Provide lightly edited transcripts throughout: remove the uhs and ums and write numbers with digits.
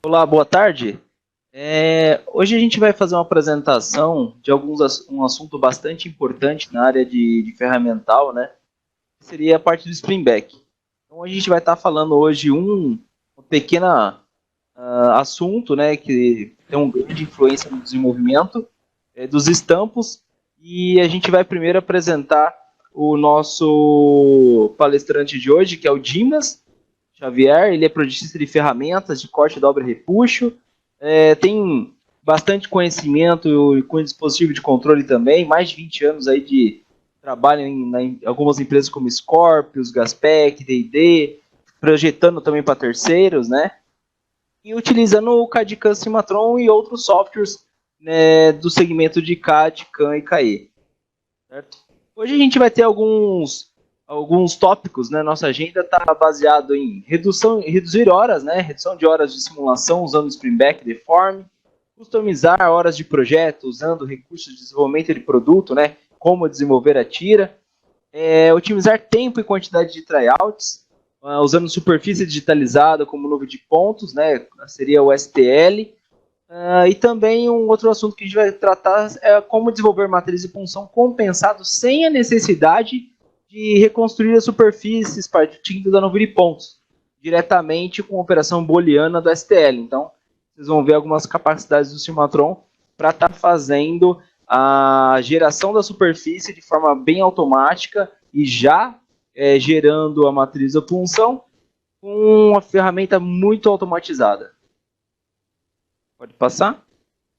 Olá, boa tarde. Hoje a gente vai fazer uma apresentação de um assunto bastante importante na área de ferramental, né? Que seria a parte do Spring Back. Então a gente vai estar falando hoje um pequeno assunto, né, que tem uma grande influência no desenvolvimento dos estampos. E a gente vai primeiro apresentar o nosso palestrante de hoje, que é o Dimas Xavier. Ele é projetista de ferramentas de corte, dobra e repuxo. Tem bastante conhecimento com dispositivo de controle também, mais de 20 anos aí de trabalho em algumas empresas como Scorpius, Gaspec, D&D, projetando também para terceiros, né? E utilizando o CAD/CAM Cimatron e outros softwares, né, do segmento de CAD, CAM e CAE. Certo? Hoje a gente vai ter alguns tópicos, né? Nossa agenda está baseado em reduzir horas, né? Redução de horas de simulação usando o Spring Back Deform, customizar horas de projeto usando recursos de desenvolvimento de produto, né? Como desenvolver a tira, otimizar tempo e quantidade de tryouts, usando superfície digitalizada como nuvem de pontos, né? Seria o STL. E também um outro assunto que a gente vai tratar é como desenvolver matriz de punção compensado sem a necessidade de reconstruir as superfícies partindo da nuvem de pontos, diretamente com a operação booleana do STL. Então, vocês vão ver algumas capacidades do Cimatron para estar fazendo a geração da superfície de forma bem automática e já gerando a matriz da punção com uma ferramenta muito automatizada. Pode passar?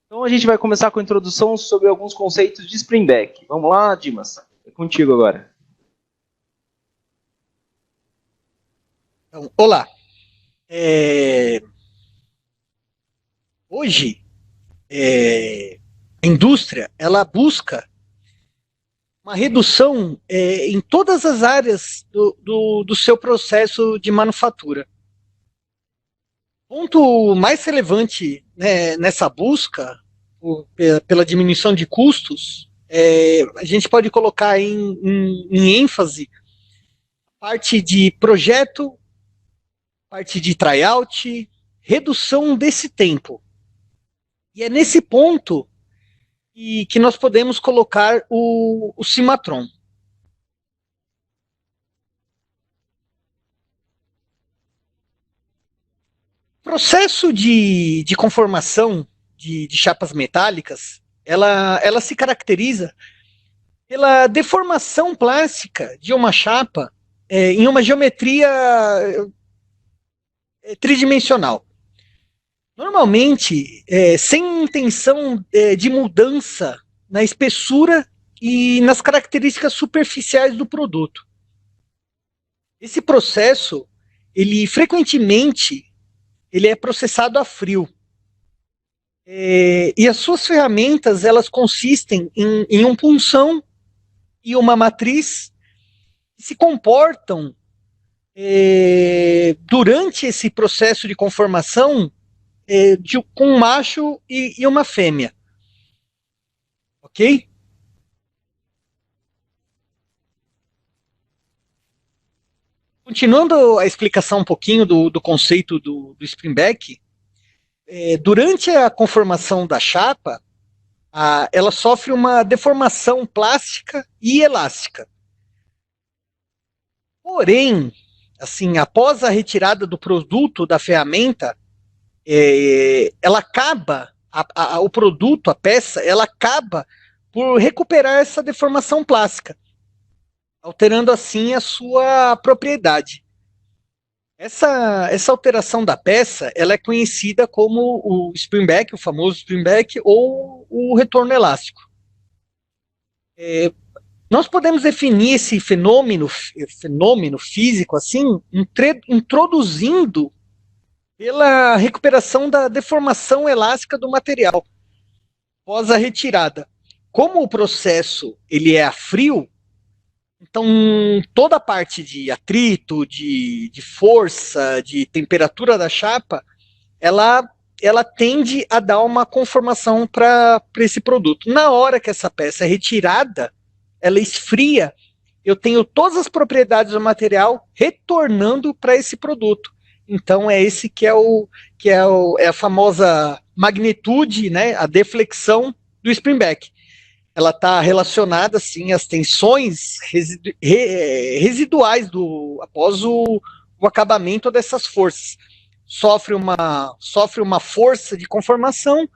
Então a gente vai começar com a introdução sobre alguns conceitos de Spring Back. Vamos lá, Dimas? É contigo agora. Então, olá. Hoje, a indústria ela busca uma redução em todas as áreas do seu processo de manufatura. O ponto mais relevante, né, nessa busca pela diminuição de custos, a gente pode colocar em ênfase a parte de projeto, parte de tryout, redução desse tempo. E é nesse ponto que nós podemos colocar o Cimatron. O processo de conformação de chapas metálicas, ela se caracteriza pela deformação plástica de uma chapa em uma geometria tridimensional. Normalmente, sem intenção de mudança na espessura e nas características superficiais do produto. Esse processo, ele frequentemente, ele é processado a frio. E as suas ferramentas, elas consistem em um punção e uma matriz que se comportam durante esse processo de conformação com um macho e uma fêmea. Ok? Continuando a explicação um pouquinho do conceito do Spring Back, durante a conformação da chapa, ela sofre uma deformação plástica e elástica. Porém, assim, após a retirada do produto da ferramenta, ela acaba, o produto, a peça, ela acaba por recuperar essa deformação plástica, alterando assim a sua propriedade. Essa alteração da peça, ela é conhecida como o Spring Back, o famoso Spring Back, ou o retorno elástico. Nós podemos definir esse fenômeno físico assim, introduzindo pela recuperação da deformação elástica do material após a retirada. Como o processo ele é a frio, então toda a parte de atrito, de força, de temperatura da chapa, ela tende a dar uma conformação para esse produto. Na hora que essa peça é retirada, ela esfria, eu tenho todas as propriedades do material retornando para esse produto. Então é esse é a famosa magnitude, né, a deflexão do spring back. Ela está relacionada assim às tensões residuais após o acabamento dessas forças. Sofre uma força de conformação,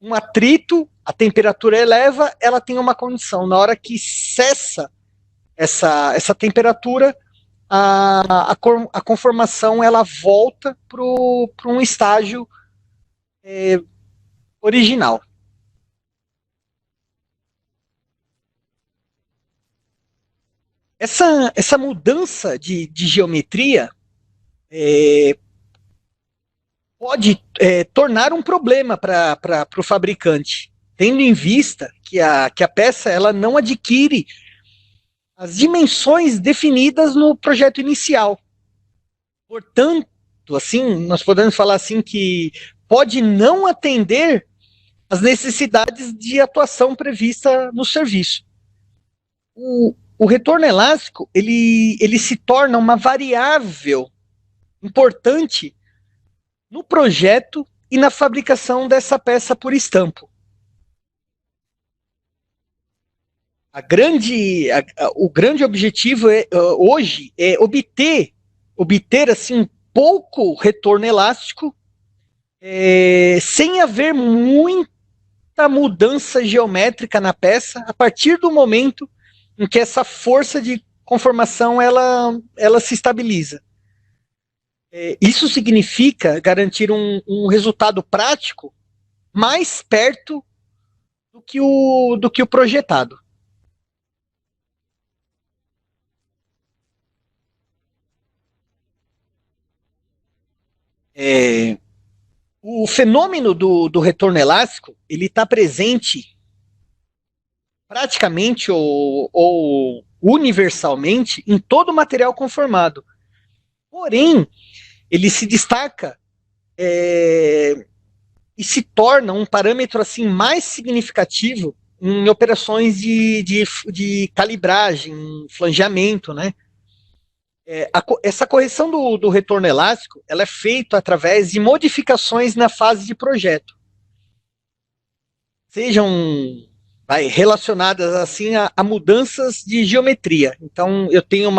um atrito, a temperatura eleva, ela tem uma condição. Na hora que cessa essa temperatura, a conformação ela volta para um estágio original. Essa mudança de geometria pode tornar um problema para o fabricante, tendo em vista que a peça ela não adquire as dimensões definidas no projeto inicial. Portanto, assim, nós podemos falar assim que pode não atender às necessidades de atuação prevista no serviço. O retorno elástico ele se torna uma variável importante no projeto e na fabricação dessa peça por estampo. O grande objetivo hoje é obter assim, um pouco retorno elástico sem haver muita mudança geométrica na peça a partir do momento em que essa força de conformação ela se estabiliza. Isso significa garantir um resultado prático mais perto do que o projetado. O fenômeno do retorno elástico ele está presente praticamente ou universalmente em todo o material conformado. Porém, ele se destaca e se torna um parâmetro assim mais significativo em operações de calibragem, flangeamento, né? Essa correção do retorno elástico ela é feita através de modificações na fase de projeto. Sejam relacionadas assim a mudanças de geometria. Então, eu tenho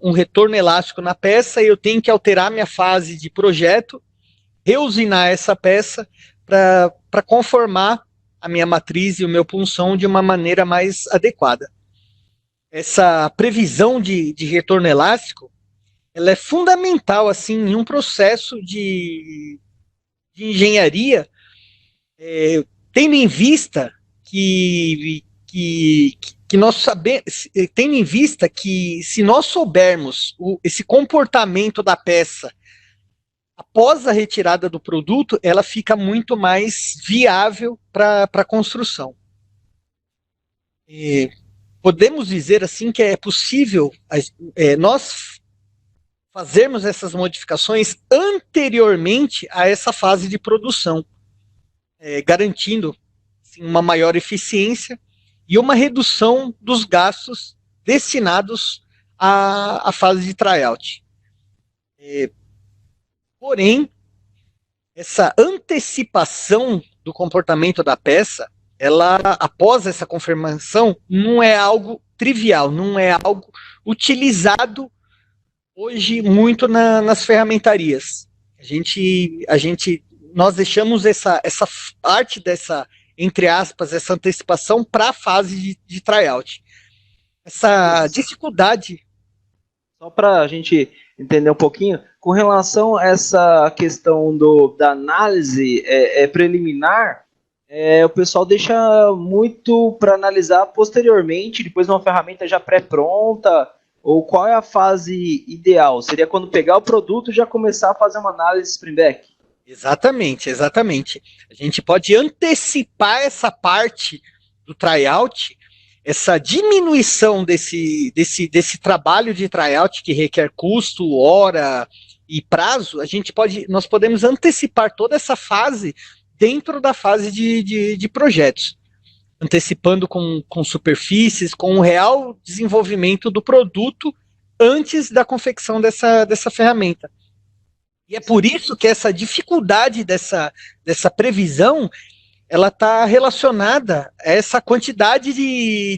um retorno elástico na peça e eu tenho que alterar minha fase de projeto, reusinar essa peça para conformar a minha matriz e o meu punção de uma maneira mais adequada. Essa previsão de retorno elástico ela é fundamental assim, em um processo de engenharia, tendo em vista que nós sabemos, tendo em vista que se nós soubermos esse comportamento da peça após a retirada do produto, ela fica muito mais viável para a construção. Podemos dizer assim que é possível nós fazermos essas modificações anteriormente a essa fase de produção, garantindo assim, uma maior eficiência e uma redução dos gastos destinados à fase de tryout. Porém, essa antecipação do comportamento da peça, ela, após essa confirmação, não é algo trivial, não é algo utilizado hoje muito nas ferramentarias. Nós deixamos essa parte dessa, entre aspas, essa antecipação para a fase de tryout. Essa dificuldade. Só para a gente entender um pouquinho, com relação a essa questão da análise preliminar, o pessoal deixa muito para analisar posteriormente, depois de uma ferramenta já pré-pronta, ou qual é a fase ideal? Seria quando pegar o produto e já começar a fazer uma análise spring back? Exatamente. A gente pode antecipar essa parte do tryout, essa diminuição desse trabalho de tryout que requer custo, hora e prazo. Nós podemos antecipar toda essa fase dentro da fase de projetos, antecipando com superfícies, com o real desenvolvimento do produto antes da confecção dessa ferramenta. E é por isso que essa dificuldade dessa previsão, ela está relacionada a essa quantidade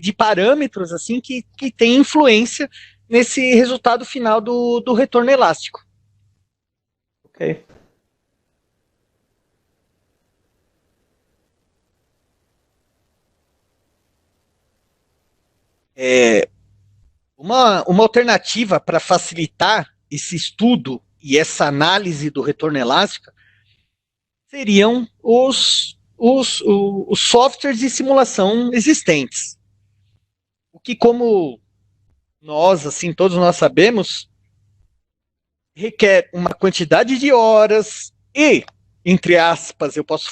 de parâmetros assim que tem influência nesse resultado final do retorno elástico. Ok. Uma alternativa para facilitar esse estudo e essa análise do retorno elástico seriam os softwares de simulação existentes. O que, como nós, assim, todos nós sabemos, requer uma quantidade de horas e, entre aspas, eu posso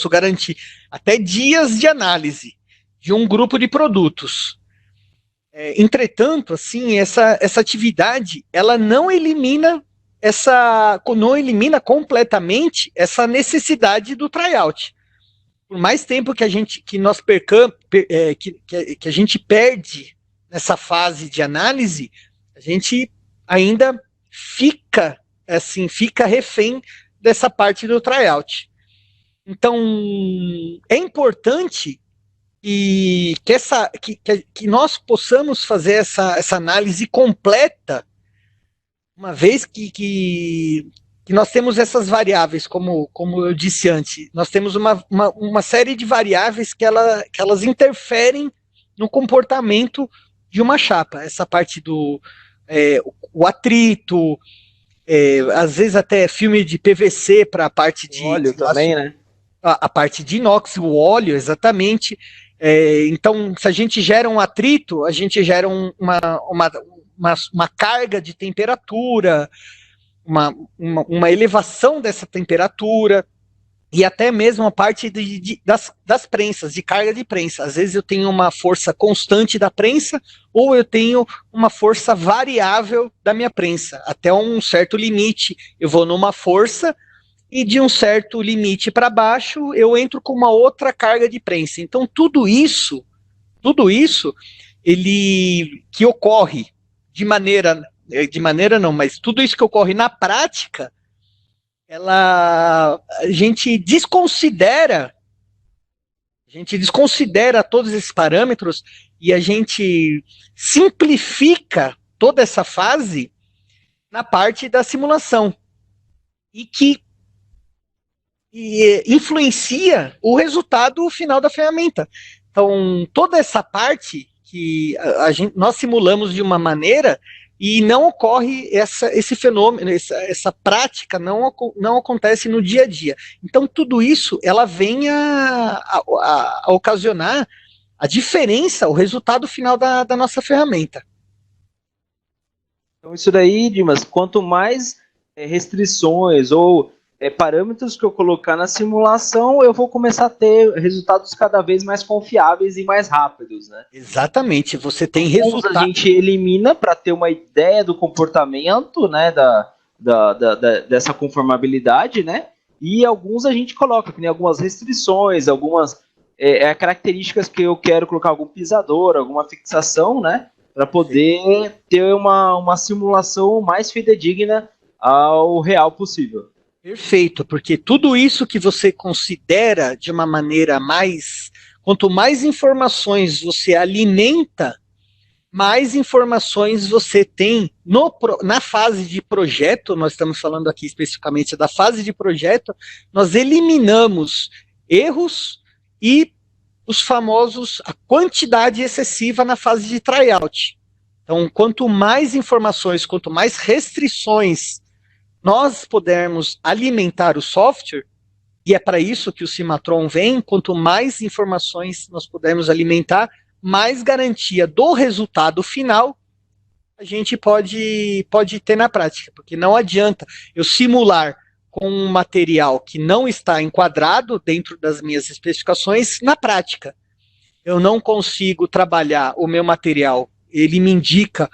garantir até dias de análise de um grupo de produtos. Entretanto, assim, essa atividade, ela não elimina completamente essa necessidade do tryout. Por mais tempo que a gente perde nessa fase de análise, a gente ainda fica refém dessa parte do tryout. Então, é importante que nós possamos fazer essa análise completa, uma vez que nós temos essas variáveis, como eu disse antes, nós temos uma série de variáveis que elas interferem no comportamento de uma chapa. Essa parte do o atrito, às vezes até filme de PVC para a parte de óleo também, né? A parte de inox, o óleo, exatamente. Então, se a gente gera um atrito, a gente gera uma carga de temperatura, uma elevação dessa temperatura, e até mesmo a parte das prensas, de carga de prensa. Às vezes eu tenho uma força constante da prensa, ou eu tenho uma força variável da minha prensa. Até um certo limite, eu vou numa força, e de um certo limite para baixo, eu entro com uma outra carga de prensa. Então, tudo isso ele que ocorre mas tudo isso que ocorre na prática, a gente desconsidera todos esses parâmetros e a gente simplifica toda essa fase na parte da simulação e que influencia o resultado final da ferramenta. Então, toda essa parte que nós simulamos de uma maneira e não ocorre esse fenômeno, essa prática não acontece no dia a dia. Então, tudo isso, ela vem a ocasionar a diferença, o resultado final da nossa ferramenta. Então, isso daí, Dimas, quanto mais restrições ou parâmetros que eu colocar na simulação, eu vou começar a ter resultados cada vez mais confiáveis e mais rápidos, né? Exatamente, você tem resultados. A gente elimina para ter uma ideia do comportamento, né, dessa conformabilidade, né? E alguns a gente coloca, que nem algumas restrições, algumas características que eu quero colocar algum pisador, alguma fixação, né? Para poder ter uma simulação mais fidedigna ao real possível. Perfeito, porque tudo isso que você considera de uma maneira quanto mais informações você alimenta, mais informações você tem na fase de projeto. Nós estamos falando aqui especificamente da fase de projeto, nós eliminamos erros e a quantidade excessiva na fase de tryout. Então, quanto mais informações, quanto mais restrições nós pudermos alimentar o software, e é para isso que o Cimatron vem, quanto mais informações nós pudermos alimentar, mais garantia do resultado final a gente pode ter na prática, porque não adianta eu simular com um material que não está enquadrado dentro das minhas especificações na prática. Eu não consigo trabalhar o meu material, ele me indica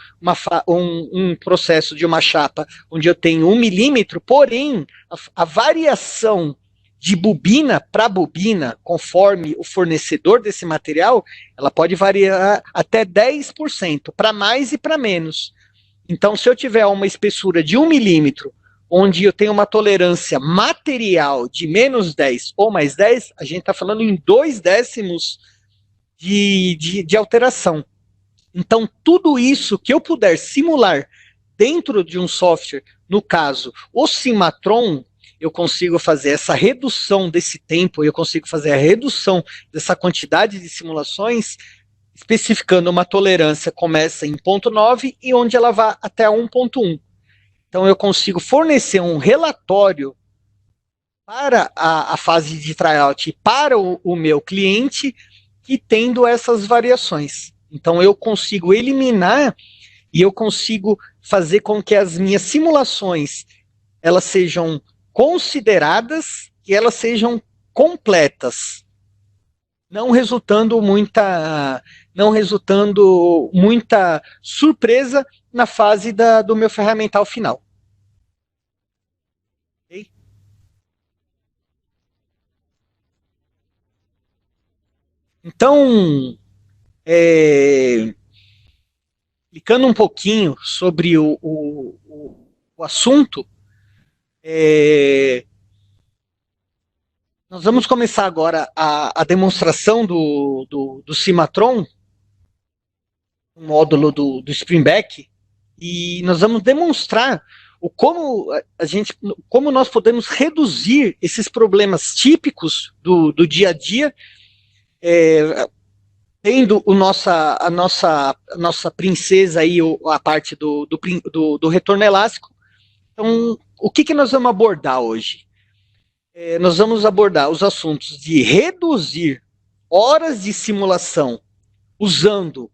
um processo de uma chapa onde eu tenho 1 milímetro, porém a variação de bobina para bobina, conforme o fornecedor desse material, ela pode variar até 10%, para mais e para menos. Então, se eu tiver uma espessura de 1 milímetro, onde eu tenho uma tolerância material de menos 10 ou mais 10, a gente está falando em 2 décimos de alteração. Então, tudo isso que eu puder simular dentro de um software, no caso, o Cimatron, eu consigo fazer essa redução desse tempo, eu consigo fazer a redução dessa quantidade de simulações, especificando uma tolerância começa em 0,9 e onde ela vai até 1,1. Então eu consigo fornecer um relatório para a fase de tryout para o meu cliente que tendo essas variações. Então eu consigo eliminar e eu consigo fazer com que as minhas simulações elas sejam consideradas e elas sejam completas, não resultando muita surpresa na fase do meu ferramental final. Okay? Então, explicando um pouquinho sobre o assunto, nós vamos começar agora a demonstração do Cimatron, um módulo do Springback, e nós vamos demonstrar como nós podemos reduzir esses problemas típicos do dia a dia, tendo a nossa princesa aí, a parte do retorno elástico. Então, o que nós vamos abordar hoje? Nós vamos abordar os assuntos de reduzir horas de simulação usando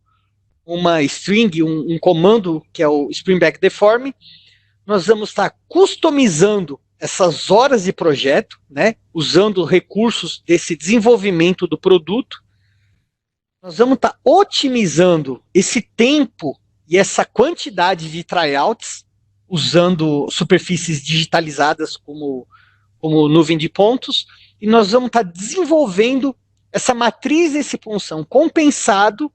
uma string, um comando que é o Springback Deform. Nós vamos estar customizando essas horas de projeto, né, usando recursos desse desenvolvimento do produto. Nós vamos estar otimizando esse tempo e essa quantidade de tryouts, usando superfícies digitalizadas como nuvem de pontos, e nós vamos estar desenvolvendo essa matriz desse punção compensado,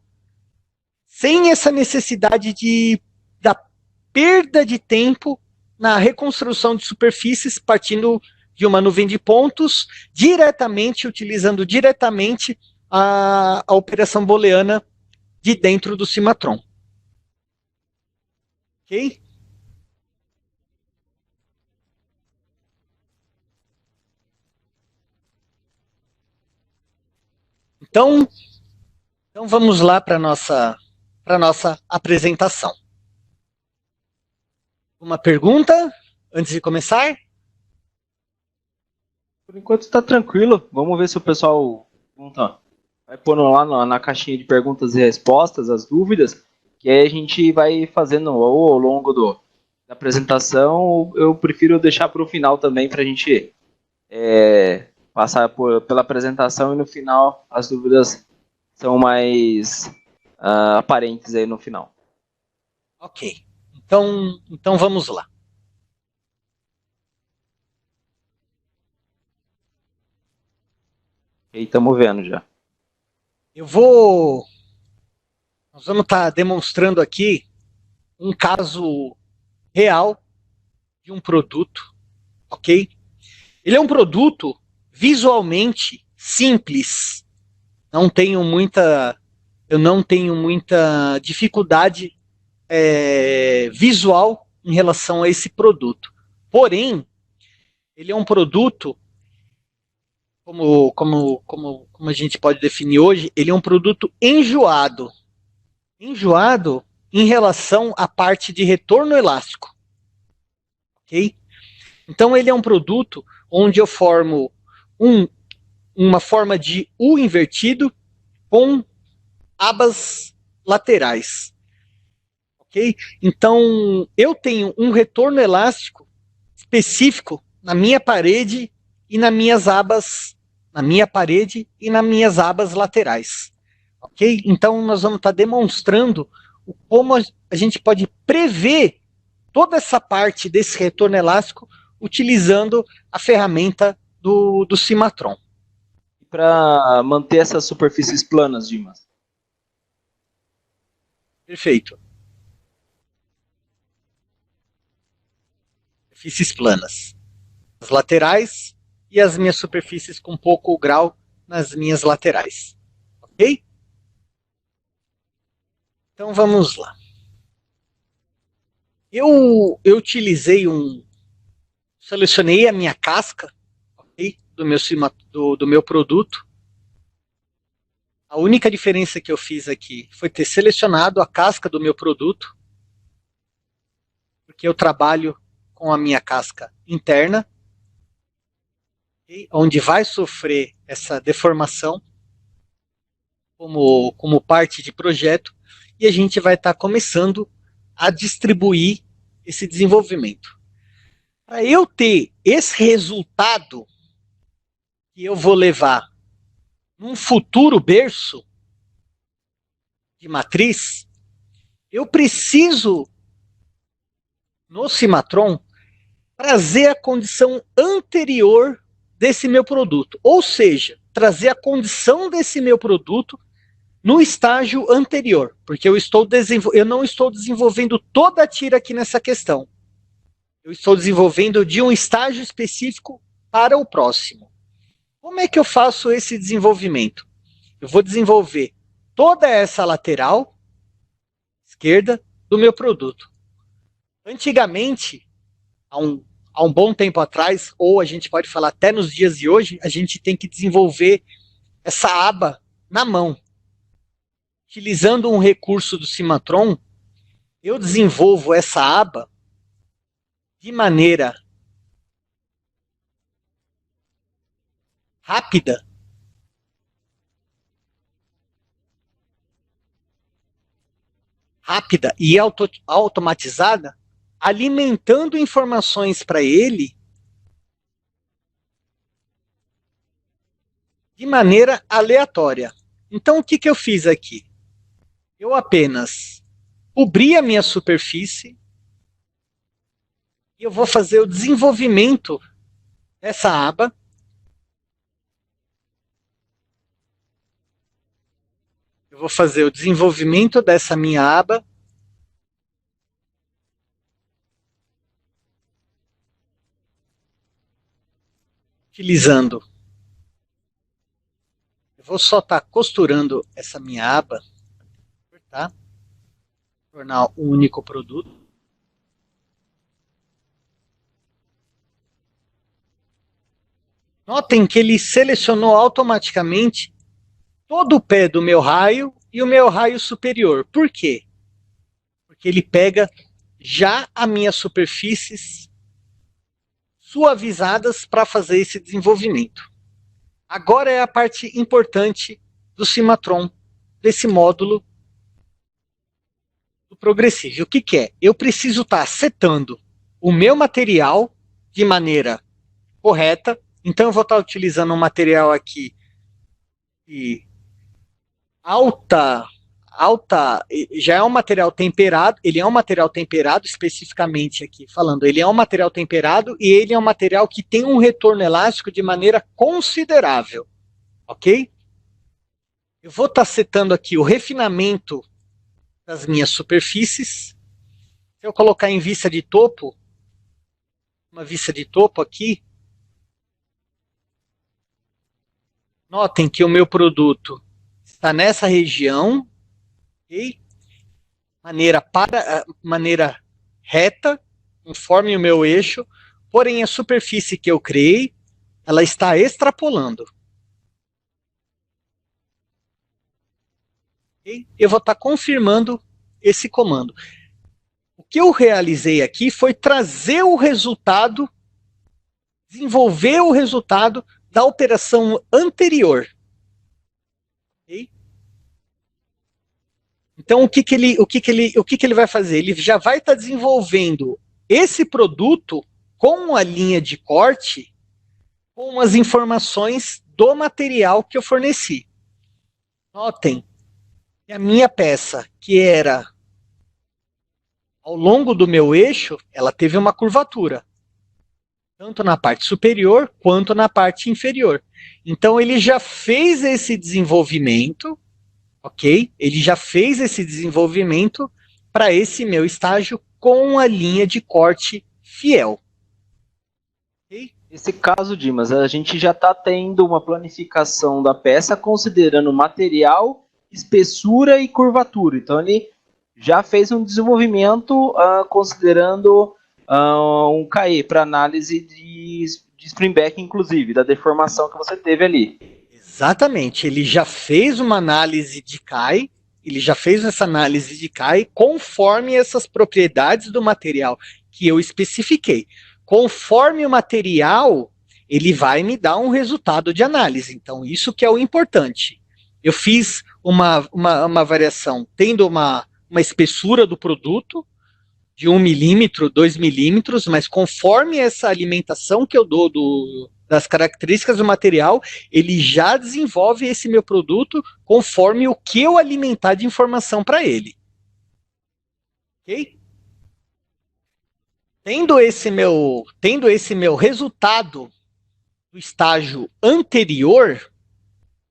sem essa necessidade da perda de tempo na reconstrução de superfícies, partindo de uma nuvem de pontos, utilizando diretamente a operação booleana de dentro do Cimatron. Ok? Então vamos lá para a nossa apresentação. Uma pergunta antes de começar? Por enquanto está tranquilo. Vamos ver se o pessoal vai pondo lá na caixinha de perguntas e respostas as dúvidas, que aí a gente vai fazendo ao longo da apresentação. Eu prefiro deixar para o final também, para a gente passar pela apresentação e no final as dúvidas são mais aparentes aí no final. Ok, então vamos lá. E estamos vendo já. Nós vamos estar demonstrando aqui um caso real de um produto, ok? Ele é um produto visualmente simples. Eu não tenho muita dificuldade visual em relação a esse produto. Porém, ele é um produto, como a gente pode definir hoje, ele é um produto enjoado. Enjoado em relação à parte de retorno elástico. Ok? Então, ele é um produto onde eu formo uma forma de U invertido com abas laterais. Ok? Então, eu tenho um retorno elástico específico na minha parede e nas minhas abas, na minha parede e nas minhas abas laterais. Ok? Então, nós vamos estar demonstrando como a gente pode prever toda essa parte desse retorno elástico utilizando a ferramenta do Cimatron. Para manter essas superfícies planas, Dimas. Perfeito. Superfícies planas. As laterais e as minhas superfícies com pouco grau nas minhas laterais. Ok? Então vamos lá. Eu utilizei selecionei a minha casca, okay, do meu produto. A única diferença que eu fiz aqui foi ter selecionado a casca do meu produto, porque eu trabalho com a minha casca interna, okay, onde vai sofrer essa deformação como parte de projeto, e a gente vai estar começando a distribuir esse desenvolvimento. Para eu ter esse resultado que eu vou levar num futuro berço de matriz, eu preciso, no Cimatron, trazer a condição anterior desse meu produto. Ou seja, trazer a condição desse meu produto no estágio anterior. Porque eu não estou desenvolvendo toda a tira aqui nessa questão. Eu estou desenvolvendo de um estágio específico para o próximo. Como é que eu faço esse desenvolvimento? Eu vou desenvolver toda essa lateral esquerda do meu produto. Antigamente, há um bom tempo atrás, ou a gente pode falar até nos dias de hoje, a gente tem que desenvolver essa aba na mão. Utilizando um recurso do Cimatron, eu desenvolvo essa aba de maneira rápida e automatizada, alimentando informações para ele de maneira aleatória. Então, o que eu fiz aqui? Eu apenas cobri a minha superfície e eu vou fazer o desenvolvimento dessa aba. Eu vou fazer o desenvolvimento dessa minha aba. Utilizando. Eu vou só estar costurando essa minha aba, tá? Tornar um único produto. Notem que ele selecionou automaticamente todo o pé do meu raio e o meu raio superior. Por quê? Porque ele pega já as minhas superfícies suavizadas para fazer esse desenvolvimento. Agora é a parte importante do Cimatron, desse módulo do Progressive. O que é? Eu preciso estar setando o meu material de maneira correta. Então eu vou estar utilizando um material aqui de alta, já é um material temperado, ele é um material temperado especificamente aqui falando, ele é um material temperado e ele é um material que tem um retorno elástico de maneira considerável, ok? Eu vou estar setando aqui o refinamento das minhas superfícies. Se eu colocar em vista de topo, uma vista de topo aqui, notem que o meu produto está nessa região, ok? Maneira reta, conforme o meu eixo, porém a superfície que eu criei, ela está extrapolando. Okay? Eu vou estar confirmando esse comando. O que eu realizei aqui foi trazer o resultado, desenvolver o resultado da operação anterior. Okay? Então, o que ele vai fazer? Ele já vai estar desenvolvendo esse produto com a linha de corte, com as informações do material que eu forneci. Notem que a minha peça, que era ao longo do meu eixo, ela teve uma curvatura. tanto na parte superior quanto na parte inferior. Então ele já fez esse desenvolvimento, ok? Ele já fez esse desenvolvimento para esse meu estágio com a linha de corte fiel. Okay? Nesse caso, Dimas, a gente já está tendo uma planificação da peça considerando material, espessura e curvatura. Então ele já fez um desenvolvimento considerando um KE para análise de springback, inclusive, da deformação que você teve ali. Exatamente, ele já fez uma análise de KAI, ele já fez essa análise de KAI conforme essas propriedades do material que eu especifiquei. Conforme o material, ele vai me dar um resultado de análise. Então, isso que é o importante. Eu fiz uma variação tendo uma espessura do produto, de 1 milímetro, 2 milímetros, mas conforme essa alimentação que eu dou das características do material, ele já desenvolve esse meu produto conforme o que eu alimentar de informação para ele. Ok? Tendo esse meu resultado do estágio anterior,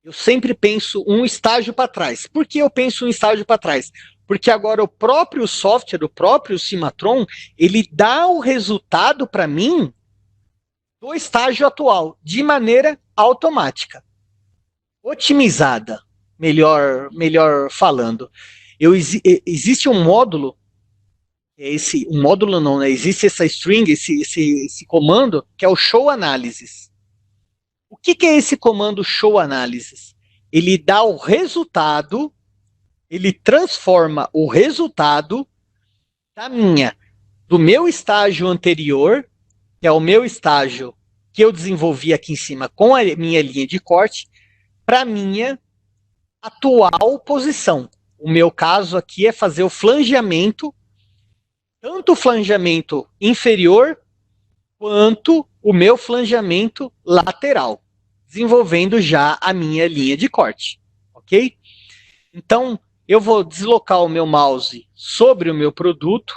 eu sempre penso um estágio para trás. Por que eu penso um estágio para trás? Porque agora o próprio software, o próprio Cimatron, ele dá o resultado para mim do estágio atual, de maneira automática. Otimizada, melhor falando. Existe um módulo, um módulo não, né? Existe essa string, esse comando, que é o show analysis. O que é esse comando show analysis? Ele dá o resultado, ele transforma o resultado do meu estágio anterior, que é o meu estágio que eu desenvolvi aqui em cima com a minha linha de corte, para a minha atual posição. O meu caso aqui é fazer o flangeamento, tanto o flangeamento inferior, quanto o meu flangeamento lateral, desenvolvendo já a minha linha de corte, ok? Então, eu vou deslocar o meu mouse sobre o meu produto,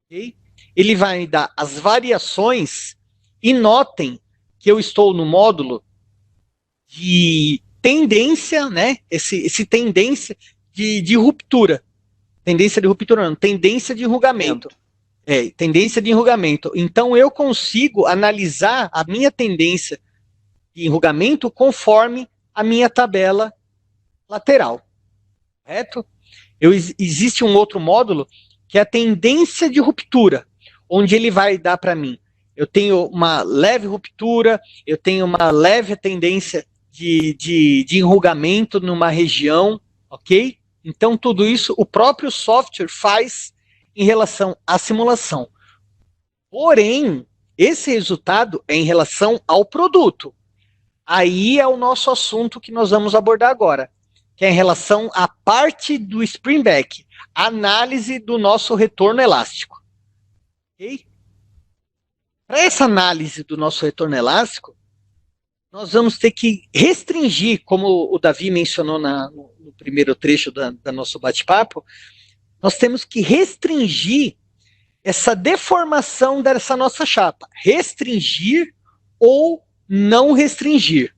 ok? Ele vai me dar as variações e notem que eu estou no módulo de tendência, né? Esse tendência de ruptura. Tendência de ruptura não, tendência de enrugamento. Tendência de enrugamento. Então eu consigo analisar a minha tendência de enrugamento conforme a minha tabela lateral. Correto? Existe um outro módulo que é a tendência de ruptura, onde ele vai dar para mim. Eu tenho uma leve ruptura, eu tenho uma leve tendência de enrugamento numa região, ok? Então, tudo isso o próprio software faz em relação à simulação. Porém, esse resultado é em relação ao produto. Aí é o nosso assunto que nós vamos abordar agora, que é em relação à parte do springback, análise do nosso retorno elástico. Ok? Para essa análise do nosso retorno elástico, nós vamos ter que restringir, como o Davi mencionou no primeiro trecho da nosso bate-papo, nós temos que restringir essa deformação dessa nossa chapa. Restringir ou não restringir.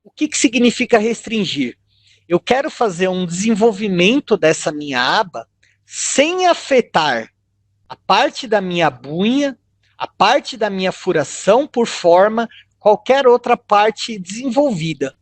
O que significa restringir? Eu quero fazer um desenvolvimento dessa minha aba sem afetar a parte da minha bunha, a parte da minha furação por forma, qualquer outra parte desenvolvida.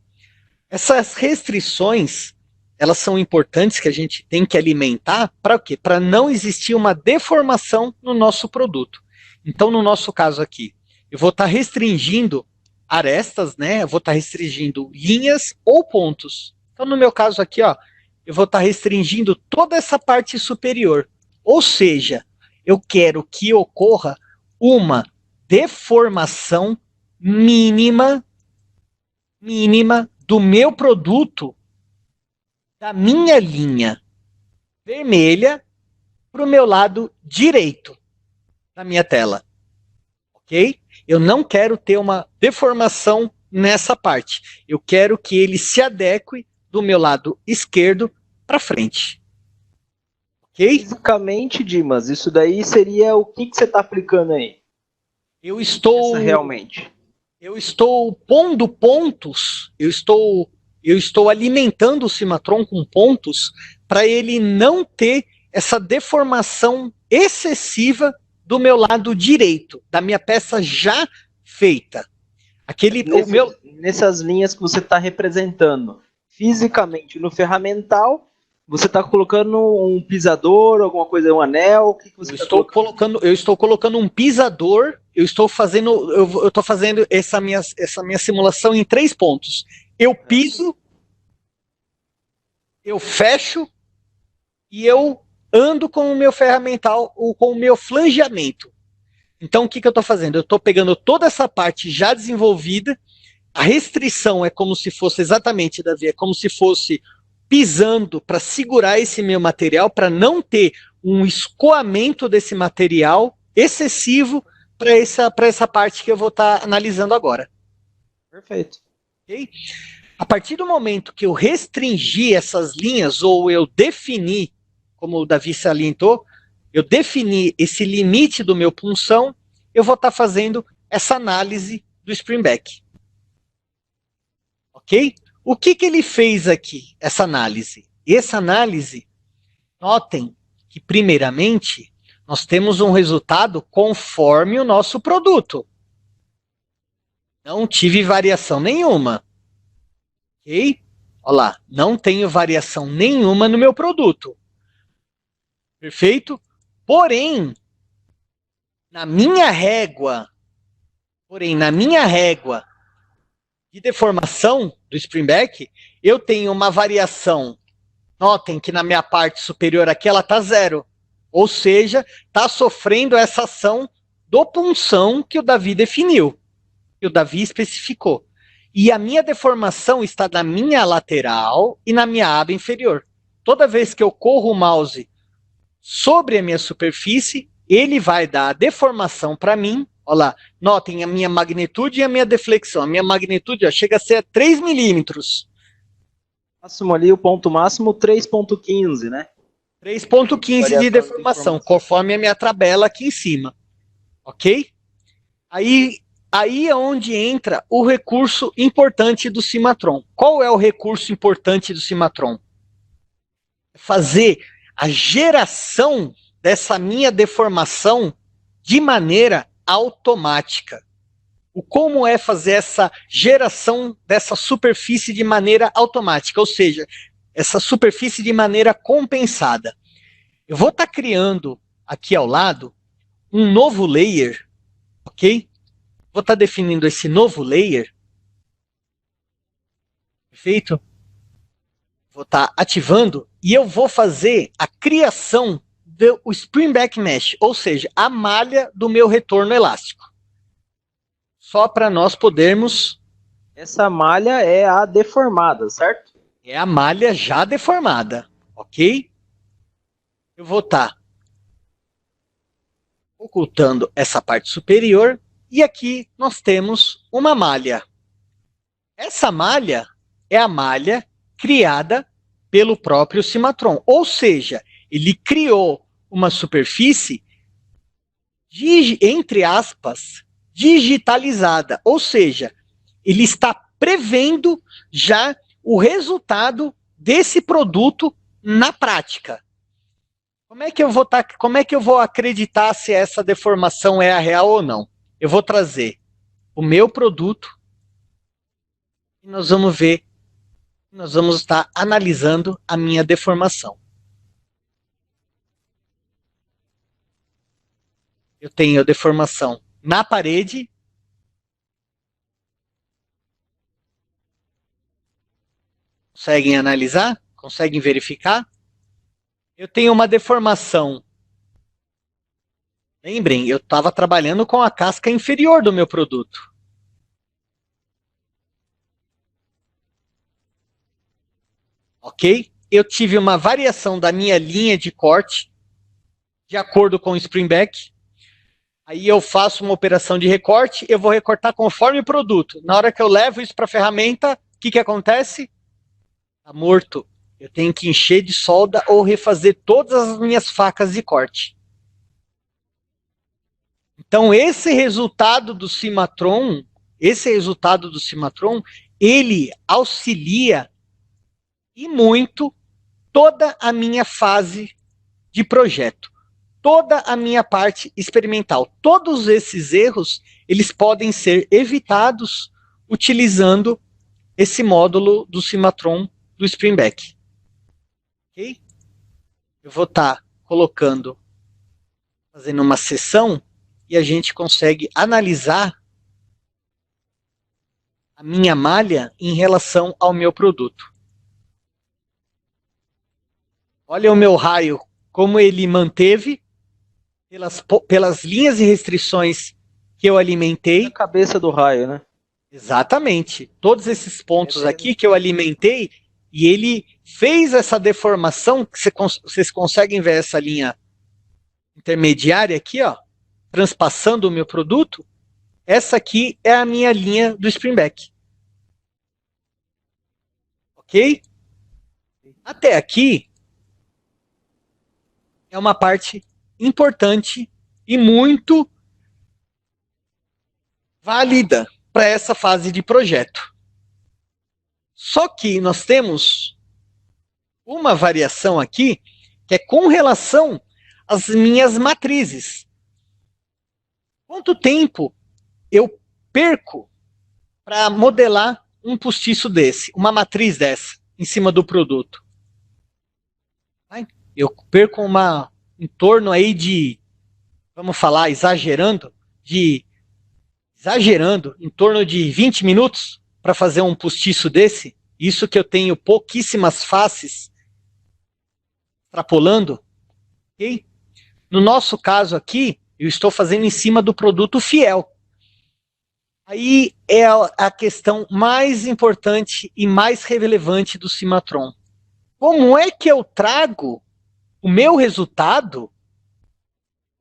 Essas restrições, elas são importantes, que a gente tem que alimentar, para o quê? Para não existir uma deformação no nosso produto. Então, no nosso caso aqui, eu vou estar restringindo arestas, né? Eu vou estar restringindo linhas ou pontos. Então, no meu caso aqui, ó, eu vou estar restringindo toda essa parte superior. Ou seja, eu quero que ocorra uma deformação mínima do meu produto, da minha linha vermelha para o meu lado direito da minha tela. Ok? Eu não quero ter uma deformação nessa parte. Eu quero que ele se adeque do meu lado esquerdo para frente. Ok? Fisicamente, Dimas, isso daí seria o que você está aplicando aí? Eu estou realmente. Eu estou pondo pontos, eu estou alimentando o Cimatron com pontos para ele não ter essa deformação excessiva do meu lado direito, da minha peça já feita. Nessas linhas que você está representando, fisicamente no ferramental, você está colocando um pisador, alguma coisa, um anel? O que você eu estou colocando um pisador. Eu estou fazendo essa minha simulação em 3 pontos. Eu piso, eu fecho e eu ando com o meu ferramental ou com o meu flangeamento. Então o que eu estou fazendo? Eu estou pegando toda essa parte já desenvolvida. A restrição é como se fosse exatamente, Davi, é como se fosse pisando para segurar esse meu material, para não ter um escoamento desse material excessivo para essa parte que eu vou estar analisando agora. Perfeito. Okay? A partir do momento que eu restringir essas linhas, ou eu definir, como o Davi salientou, eu definir esse limite do meu punção, eu vou estar fazendo essa análise do Springback. Ok? O que ele fez aqui, essa análise? Essa análise, notem que, primeiramente, nós temos um resultado conforme o nosso produto. Não tive variação nenhuma. Ok? Olha lá, não tenho variação nenhuma no meu produto. Perfeito? Porém, na minha régua de deformação do Springback, eu tenho uma variação. Notem que na minha parte superior aqui ela está 0. Ou seja, está sofrendo essa ação do punção que o Davi definiu, que o Davi especificou. E a minha deformação está na minha lateral e na minha aba inferior. Toda vez que eu corro o mouse sobre a minha superfície, ele vai dar a deformação para mim. Olha lá, notem a minha magnitude e a minha deflexão. A minha magnitude chega a ser 3 milímetros. Máximo ali, o ponto máximo 3,15, né? 3,15 de deformação, conforme a minha tabela aqui em cima. Ok? Aí é onde entra o recurso importante do Cimatron. Qual é o recurso importante do Cimatron? Fazer a geração dessa minha deformação de maneira automática. Como é fazer essa geração dessa superfície de maneira automática, ou seja, essa superfície de maneira compensada. Eu vou estar criando aqui ao lado um novo layer, ok? Vou estar definindo esse novo layer. Perfeito? Vou estar ativando e eu vou fazer a criação do Springback Mesh, ou seja, a malha do meu retorno elástico. Só para nós podermos... Essa malha é a deformada, certo? É a malha já deformada, ok? Eu vou estar ocultando essa parte superior e aqui nós temos uma malha. Essa malha é a malha criada pelo próprio Cimatron, ou seja, ele criou uma superfície, entre aspas, digitalizada, ou seja, ele está prevendo já o resultado desse produto na prática. Como é que eu vou acreditar se essa deformação é a real ou não? Eu vou trazer o meu produto e nós vamos ver, nós vamos estar analisando a minha deformação. Eu tenho a deformação na parede. Conseguem analisar? Conseguem verificar? Eu tenho uma deformação. Lembrem, eu estava trabalhando com a casca inferior do meu produto. Ok? Eu tive uma variação da minha linha de corte, de acordo com o Springback. Aí eu faço uma operação de recorte, eu vou recortar conforme o produto. Na hora que eu levo isso para a ferramenta, o que acontece? Está morto. Eu tenho que encher de solda ou refazer todas as minhas facas de corte. Então, esse resultado do Cimatron, ele auxilia e muito toda a minha fase de projeto, toda a minha parte experimental. Todos esses erros, eles podem ser evitados utilizando esse módulo do Cimatron do Spring Back. Ok? Eu vou estar fazendo uma sessão e a gente consegue analisar a minha malha em relação ao meu produto. Olha o meu raio, como ele manteve pelas linhas e restrições que eu alimentei. A cabeça do raio, né? Exatamente. Todos esses pontos aqui que eu alimentei, e ele fez essa deformação, que vocês conseguem ver essa linha intermediária aqui, ó, transpassando o meu produto. Essa aqui é a minha linha do Spring Back. Ok? Até aqui é uma parte importante e muito válida para essa fase de projeto. Só que nós temos uma variação aqui, que é com relação às minhas matrizes. Quanto tempo eu perco para modelar um postiço desse, uma matriz dessa, em cima do produto? Eu perco em torno aí de, vamos falar, exagerando, em torno de 20 minutos para fazer um postiço desse. Isso que eu tenho pouquíssimas faces extrapolando. Okay? No nosso caso aqui, eu estou fazendo em cima do produto fiel. Aí é a questão mais importante e mais relevante do Cimatron. Como é que eu trago o meu resultado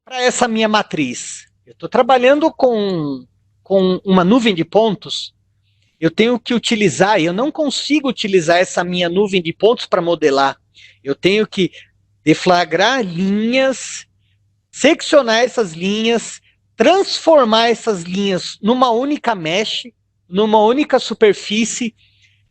para essa minha matriz? Eu estou trabalhando com uma nuvem de pontos. Eu tenho que utilizar, eu não consigo utilizar essa minha nuvem de pontos para modelar. Eu tenho que deflagrar linhas, seccionar essas linhas, transformar essas linhas numa única mesh, numa única superfície,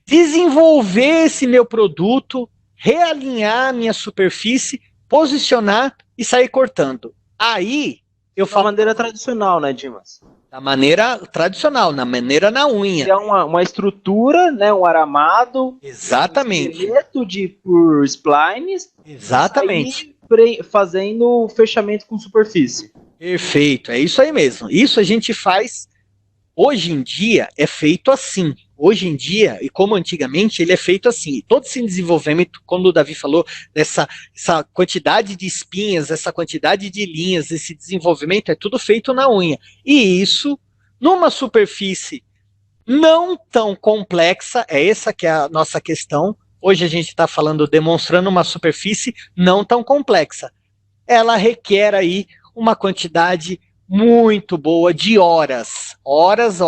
desenvolver esse meu produto, realinhar a minha superfície, posicionar e sair cortando. Aí eu falo. Da maneira tradicional, né, Dimas? Da maneira tradicional, na maneira na unha. É uma estrutura, né, um aramado. Exatamente. Um esqueleto por splines. Exatamente. Fazendo o fechamento com superfície. Perfeito, é isso aí mesmo. Isso a gente faz, hoje em dia, é feito assim. Hoje em dia, e como antigamente, ele é feito assim. Todo esse desenvolvimento, como o Davi falou, essa quantidade de espinhas, essa quantidade de linhas, esse desenvolvimento, é tudo feito na unha. E isso, numa superfície não tão complexa, é essa que é a nossa questão. Hoje a gente está falando, demonstrando uma superfície não tão complexa. Ela requer aí uma quantidade muito boa de horas. Horas.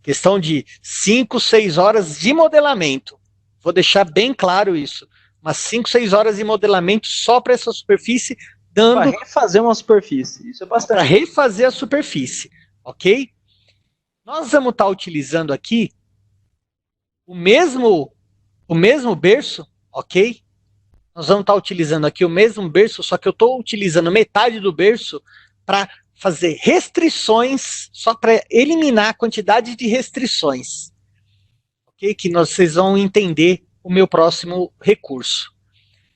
Questão de 5, 6 horas de modelamento. Vou deixar bem claro isso. Umas 5, 6 horas de modelamento só para essa superfície, dando... Para refazer uma superfície. Isso é bastante. Para refazer a superfície, ok? Nós vamos estar utilizando aqui o mesmo berço, ok? Nós vamos estar utilizando aqui o mesmo berço, só que eu estou utilizando metade do berço para fazer restrições, só para eliminar a quantidade de restrições. Ok? Que vocês vão entender o meu próximo recurso.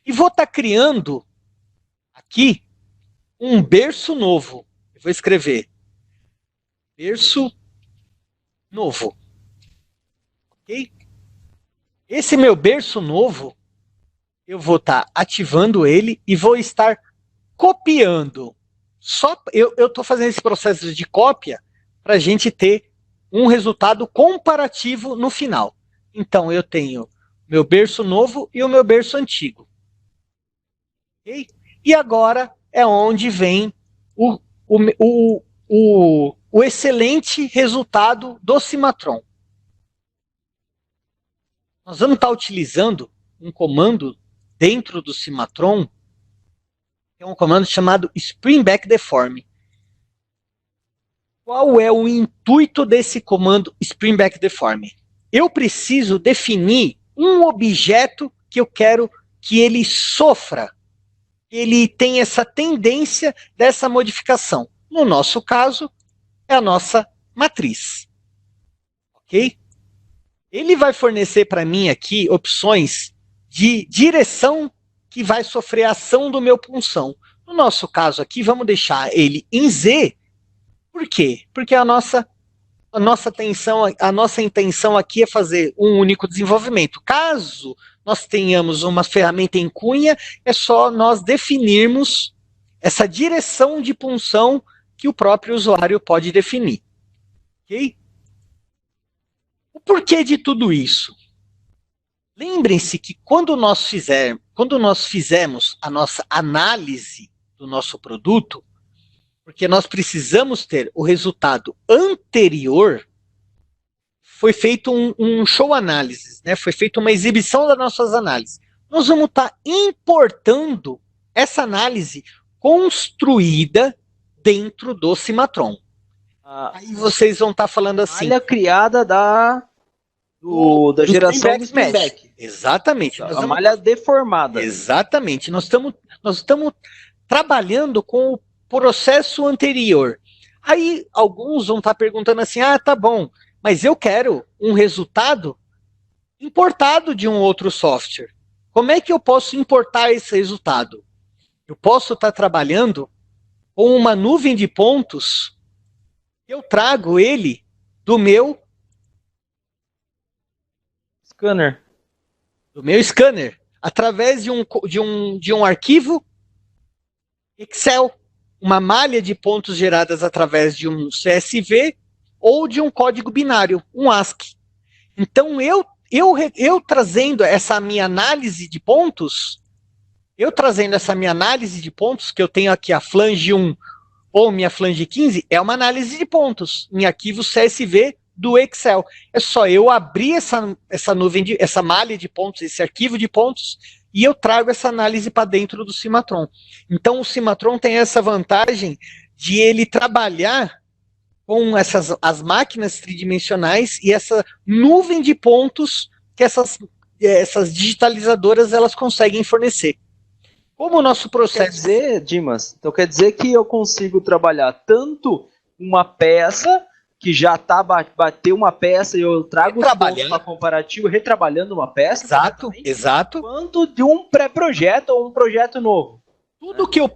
E vou estar criando aqui um berço novo. Eu vou escrever berço novo. Ok? Esse meu berço novo, eu vou estar ativando ele e vou estar copiando. Eu estou fazendo esse processo de cópia para a gente ter um resultado comparativo no final. Então, eu tenho meu berço novo e o meu berço antigo. Okay? E agora é onde vem o excelente resultado do Cimatron. Nós vamos estar utilizando um comando dentro do Cimatron, que é um comando chamado Spring Back Deform. Qual é o intuito desse comando Spring Back Deform? Eu preciso definir um objeto que eu quero que ele sofra, que ele tenha essa tendência dessa modificação. No nosso caso, é a nossa matriz. Ok? Ele vai fornecer para mim aqui opções de direção que vai sofrer a ação do meu punção. No nosso caso aqui, vamos deixar ele em Z. Por quê? Porque a nossa intenção aqui é fazer um único desenvolvimento. Caso nós tenhamos uma ferramenta em cunha, é só nós definirmos essa direção de punção que o próprio usuário pode definir. Ok? O porquê de tudo isso? Lembrem-se que quando nós fizemos a nossa análise do nosso produto, porque nós precisamos ter o resultado anterior, foi feito um show análise, né? Foi feita uma exibição das nossas análises. Nós vamos estar importando essa análise construída dentro do Cimatron. Aí vocês vão estar falando assim... Malha criada da geração do Spring Back. Exatamente. A malha deformada. Exatamente. Nós estamos trabalhando com o processo anterior. Aí alguns vão estar perguntando assim, tá bom, mas eu quero um resultado importado de um outro software. Como é que eu posso importar esse resultado? Eu posso estar trabalhando com uma nuvem de pontos, eu trago ele do meu scanner. Através de um arquivo Excel, uma malha de pontos geradas através de um CSV ou de um código binário, um ASCII. Então, eu trazendo essa minha análise de pontos, que eu tenho aqui a flange 1 ou minha flange 15, é uma análise de pontos em arquivo CSV do Excel. É só eu abrir essa nuvem, essa malha de pontos, esse arquivo de pontos, e eu trago essa análise para dentro do Cimatron. Então, o Cimatron tem essa vantagem de ele trabalhar com as máquinas tridimensionais e essa nuvem de pontos que essas digitalizadoras elas conseguem fornecer. Como o nosso processo... Quer dizer, Dimas, então quer dizer que eu consigo trabalhar tanto uma peça que já bateu uma peça e eu trago os pontos para comparativo, retrabalhando uma peça. Exato. Quanto de um pré-projeto ou um projeto novo. Tudo que eu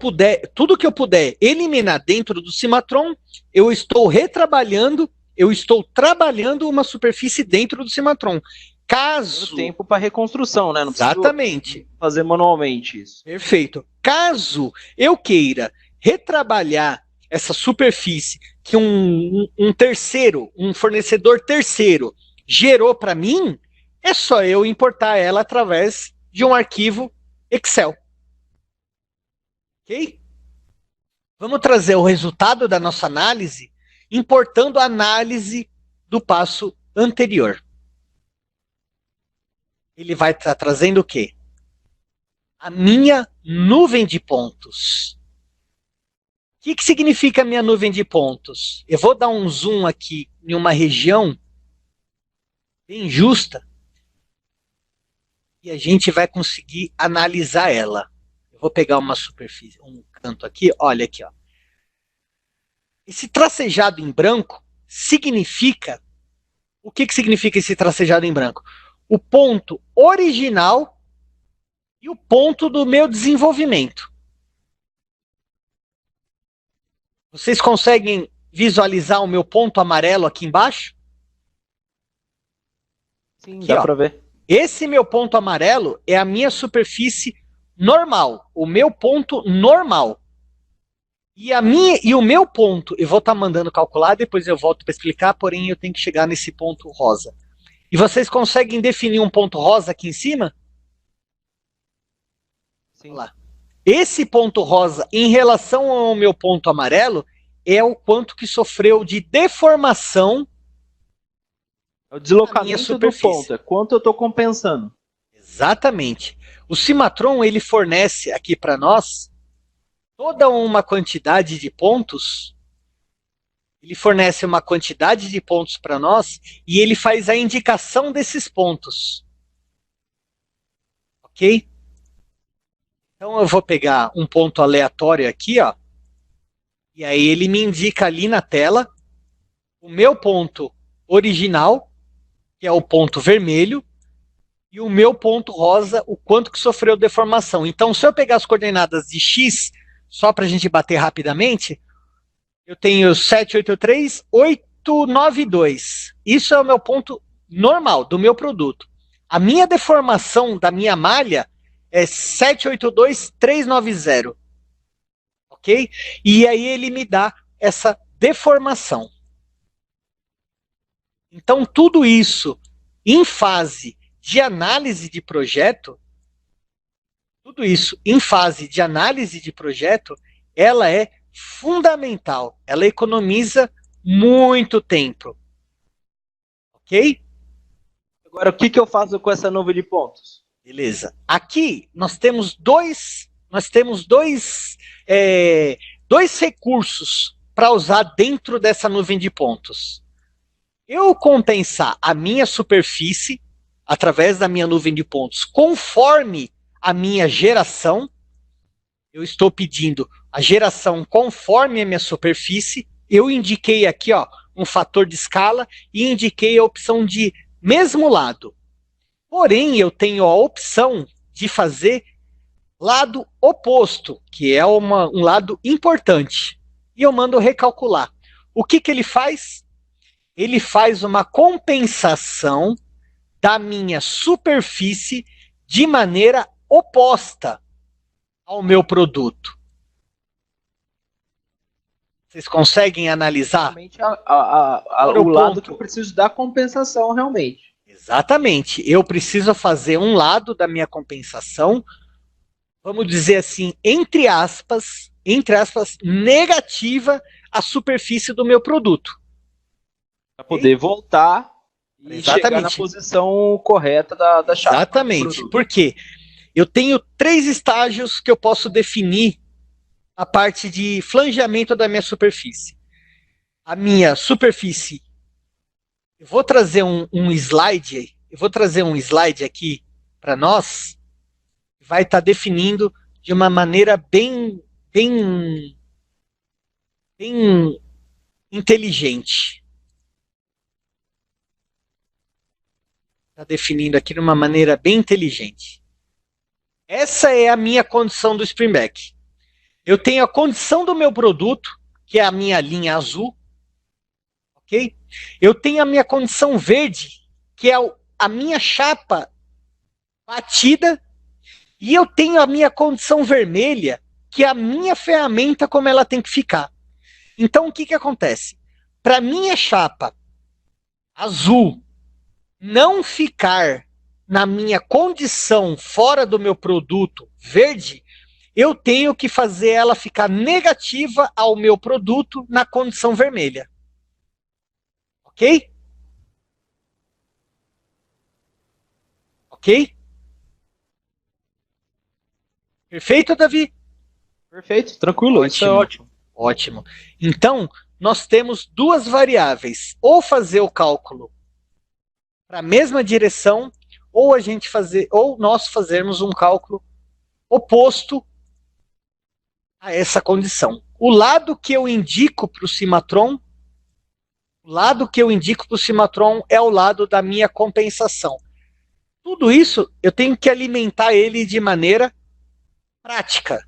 puder eliminar dentro do Cimatron, eu estou retrabalhando, eu estou trabalhando uma superfície dentro do Cimatron. Caso... tempo para reconstrução, né? Não exatamente. Fazer manualmente isso. Perfeito. Caso eu queira retrabalhar essa superfície que um terceiro, um fornecedor terceiro gerou para mim, é só eu importar ela através de um arquivo Excel. Ok? Vamos trazer o resultado da nossa análise importando a análise do passo anterior. Ele vai estar trazendo o quê? A minha nuvem de pontos. O que significa a minha nuvem de pontos? Eu vou dar um zoom aqui em uma região bem justa e a gente vai conseguir analisar ela. Eu vou pegar uma superfície, um canto aqui, olha aqui, ó. Esse tracejado em branco significa... O que significa esse tracejado em branco? O ponto original e o ponto do meu desenvolvimento. Vocês conseguem visualizar o meu ponto amarelo aqui embaixo? Sim, aqui, dá para ver. Esse meu ponto amarelo é a minha superfície normal, o meu ponto normal. E o meu ponto, eu vou estar mandando calcular, depois eu volto para explicar, porém eu tenho que chegar nesse ponto rosa. E vocês conseguem definir um ponto rosa aqui em cima? Sim. Olha lá. Esse ponto rosa, em relação ao meu ponto amarelo, é o quanto que sofreu de deformação. É o deslocamento do ponto, é quanto eu estou compensando. Exatamente. O Cimatron, ele fornece aqui para nós toda uma quantidade de pontos Ele fornece uma quantidade de pontos para nós e ele faz a indicação desses pontos. Ok? Então eu vou pegar um ponto aleatório aqui, ó, e aí ele me indica ali na tela o meu ponto original, que é o ponto vermelho, e o meu ponto rosa, o quanto que sofreu deformação. Então, se eu pegar as coordenadas de x, só para a gente bater rapidamente, eu tenho 783,892. Isso é o meu ponto normal do meu produto. A minha deformação da minha malha é 782,390. Ok? E aí ele me dá essa deformação. Então, tudo isso em fase de análise de projeto, ela é fundamental. Ela economiza muito tempo. Ok? Agora, o que eu faço com essa nuvem de pontos? Beleza. Aqui nós temos dois recursos para usar dentro dessa nuvem de pontos. Eu compensar a minha superfície através da minha nuvem de pontos conforme a minha geração. Eu estou pedindo a geração conforme a minha superfície. Eu indiquei aqui, ó, um fator de escala e indiquei a opção de mesmo lado. Porém, eu tenho a opção de fazer lado oposto, que é um lado importante. E eu mando recalcular. O que ele faz? Ele faz uma compensação da minha superfície de maneira oposta ao meu produto. Vocês conseguem analisar? Realmente o lado que eu preciso dar compensação, realmente. Exatamente. Eu preciso fazer um lado da minha compensação, vamos dizer assim, entre aspas, negativa à superfície do meu produto. Para poder voltar e chegar na posição correta da chapa. Exatamente. Por quê? Eu tenho 3 estágios que eu posso definir a parte de flangeamento da minha superfície. A minha superfície, eu vou trazer um slide aqui para nós, vai estar definindo de uma maneira bem inteligente. Está definindo aqui de uma maneira bem inteligente. Essa é a minha condição do Springback. Eu tenho a condição do meu produto, que é a minha linha azul. Ok? Eu tenho a minha condição verde, que é a minha chapa batida. E eu tenho a minha condição vermelha, que é a minha ferramenta, como ela tem que ficar. Então, o que acontece? Para minha chapa azul não ficar na minha condição fora do meu produto verde, eu tenho que fazer ela ficar negativa ao meu produto na condição vermelha. Ok? Ok? Perfeito, Davi? Perfeito, tranquilo, ótimo, isso é ótimo. Ótimo. Então, nós temos 2 variáveis. Ou fazer o cálculo para a mesma direção, ou nós fazermos um cálculo oposto a essa condição. O lado que eu indico para o Cimatron, é o lado da minha compensação. Tudo isso eu tenho que alimentar ele de maneira prática.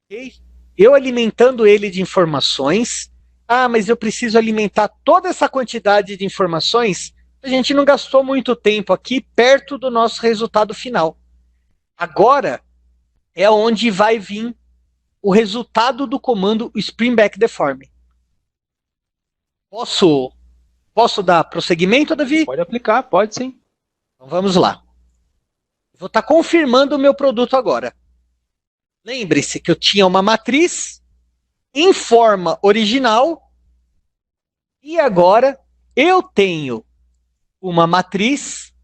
Okay? Eu alimentando ele de informações. Mas eu preciso alimentar toda essa quantidade de informações. A gente não gastou muito tempo aqui perto do nosso resultado final. Agora é onde vai vir o resultado do comando Springback Deform. Posso dar prosseguimento, Davi? Pode aplicar, pode sim. Então vamos lá. Vou estar confirmando o meu produto agora. Lembre-se que eu tinha uma matriz em forma original e agora eu tenho uma matriz.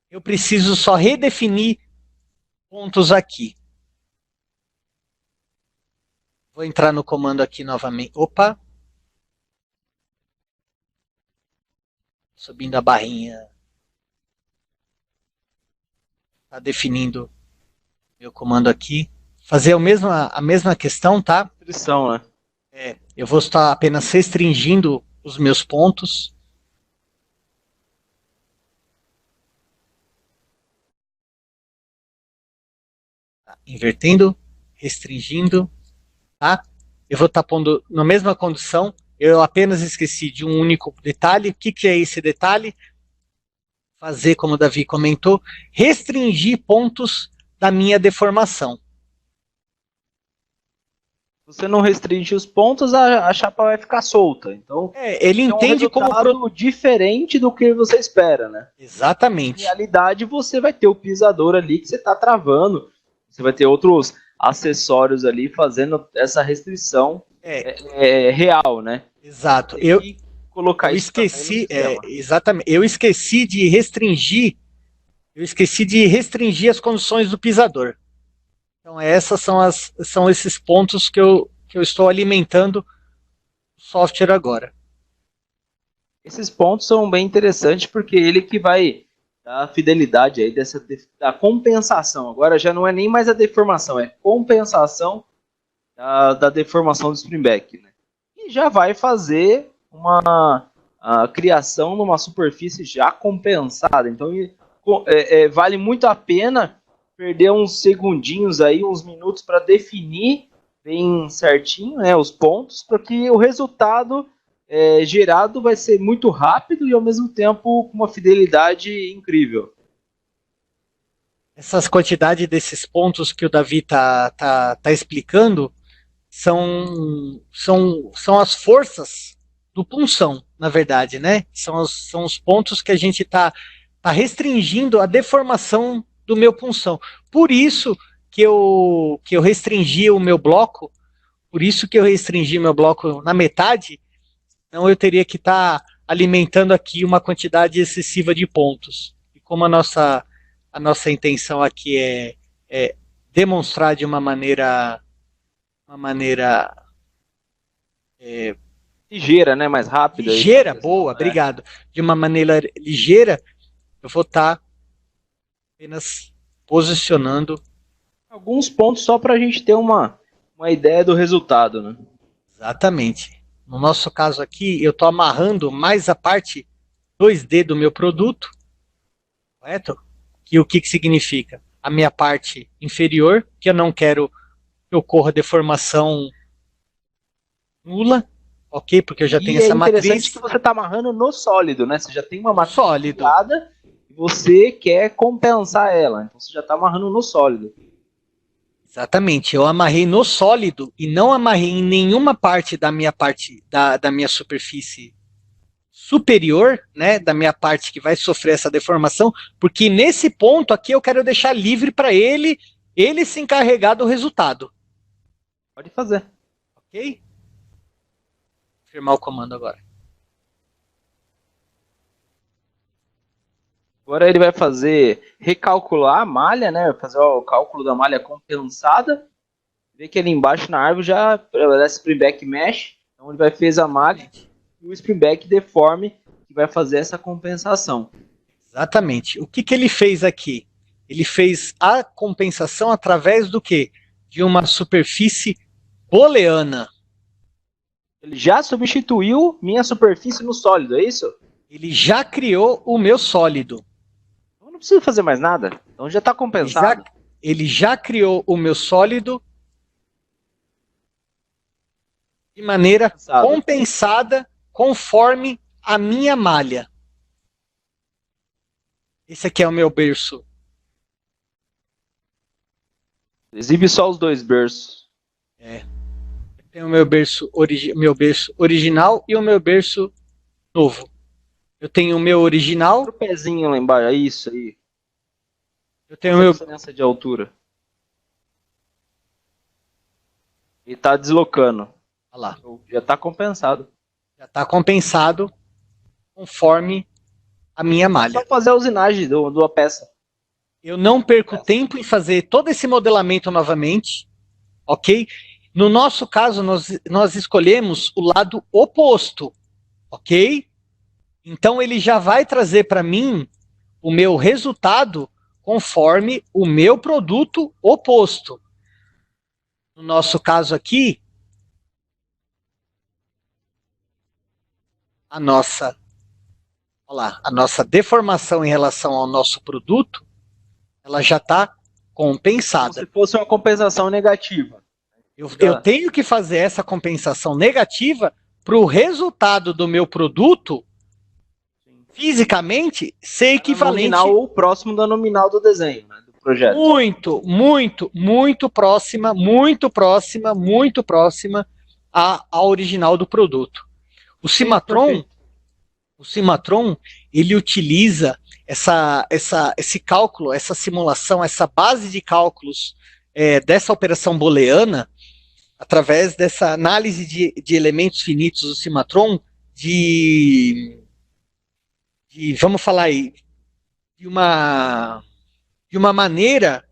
Eu preciso só redefinir pontos aqui. Vou entrar no comando aqui novamente. Opa! Subindo a barrinha. Tá definindo meu comando aqui. Fazer a mesma questão, tá? Restrição, né? Eu vou estar apenas restringindo os meus pontos. Tá, invertendo, restringindo, tá? Eu vou estar pondo na mesma condição. Eu apenas esqueci de um único detalhe. O que é esse detalhe? Fazer, como o Davi comentou, restringir pontos da minha deformação. Se você não restringir os pontos, a chapa vai ficar solta. Então, ele entende como diferente do que você espera, né? Exatamente. Na realidade, você vai ter o pisador ali que você está travando. Você vai ter outros acessórios ali fazendo essa restrição real, né? Exato. Eu esqueci, exatamente. Eu esqueci de restringir. Eu esqueci de restringir as condições do pisador. Então essas são esses pontos que eu estou alimentando o software agora. Esses pontos são bem interessantes porque ele que vai dar a fidelidade aí da compensação. Agora já não é nem mais a deformação, é compensação da deformação do springback, né? E já vai fazer a criação numa superfície já compensada. Então vale muito a pena perder uns segundinhos aí, uns minutos para definir bem certinho, né, os pontos, para que o resultado gerado vai ser muito rápido e ao mesmo tempo com uma fidelidade incrível. Essas quantidades desses pontos que o Davi tá explicando são as forças do punção, na verdade, né? São os pontos que a gente tá restringindo a deformação do meu punção. Por isso que eu restringi o meu bloco, na metade, então eu teria que estar alimentando aqui uma quantidade excessiva de pontos. E como a nossa intenção aqui é demonstrar de uma maneira ligeira, né, mais rápida. Ligeira, boa, obrigado. De uma maneira ligeira, eu vou estar apenas posicionando alguns pontos só para a gente ter uma ideia do resultado, né? Exatamente. No nosso caso aqui, eu estou amarrando mais a parte 2D do meu produto, correto? Que o que significa? A minha parte inferior, que eu não quero que ocorra deformação nula, ok? Porque eu já tenho essa matriz. É interessante que você está amarrando no sólido, né? Você já tem uma matriz sólido e você quer compensar ela, então você já está amarrando no sólido. Exatamente, eu amarrei no sólido e não amarrei em nenhuma parte da minha superfície superior, né, da minha parte que vai sofrer essa deformação, porque nesse ponto aqui eu quero deixar livre para ele se encarregar do resultado. Pode fazer. Ok? Vou firmar o comando agora. Agora ele vai recalcular a malha, né? Vai fazer o cálculo da malha compensada. Vê que ali embaixo na árvore já aparece springback mesh. Então ele vai fazer a malha e o springback deforme que vai fazer essa compensação. Exatamente. O que ele fez aqui? Ele fez a compensação através do quê? De uma superfície booleana. Ele já substituiu minha superfície no sólido, é isso? Ele já criou o meu sólido. Não preciso fazer mais nada. Então já está compensado. Ele já criou o meu sólido de maneira compensada conforme a minha malha. Esse aqui é o meu berço. Exibe só os dois berços. Tem o meu berço original e o meu berço novo. Eu tenho o meu original. O pezinho lá embaixo, é isso aí. Eu tenho o meu diferença de altura. E tá deslocando. Olha lá. Já tá compensado. Já tá compensado conforme a minha malha. É só fazer a usinagem da peça. Eu não perco tempo em fazer todo esse modelamento novamente, ok? No nosso caso, nós escolhemos o lado oposto, ok? Então ele já vai trazer para mim o meu resultado conforme o meu produto oposto. No nosso caso aqui, a nossa, olha lá, a nossa deformação em relação ao nosso produto, ela já está Como compensada. se fosse uma compensação negativa. Eu tenho que fazer essa compensação negativa para o resultado do meu produto fisicamente ser equivalente. Nominal ou próximo da nominal do desenho, né, do projeto. Muito próxima à original do produto. O Cimatron, ele utiliza esse cálculo, essa simulação, essa base de cálculos dessa operação booleana, através dessa análise de elementos finitos do Cimatron, vamos falar aí, de uma maneira,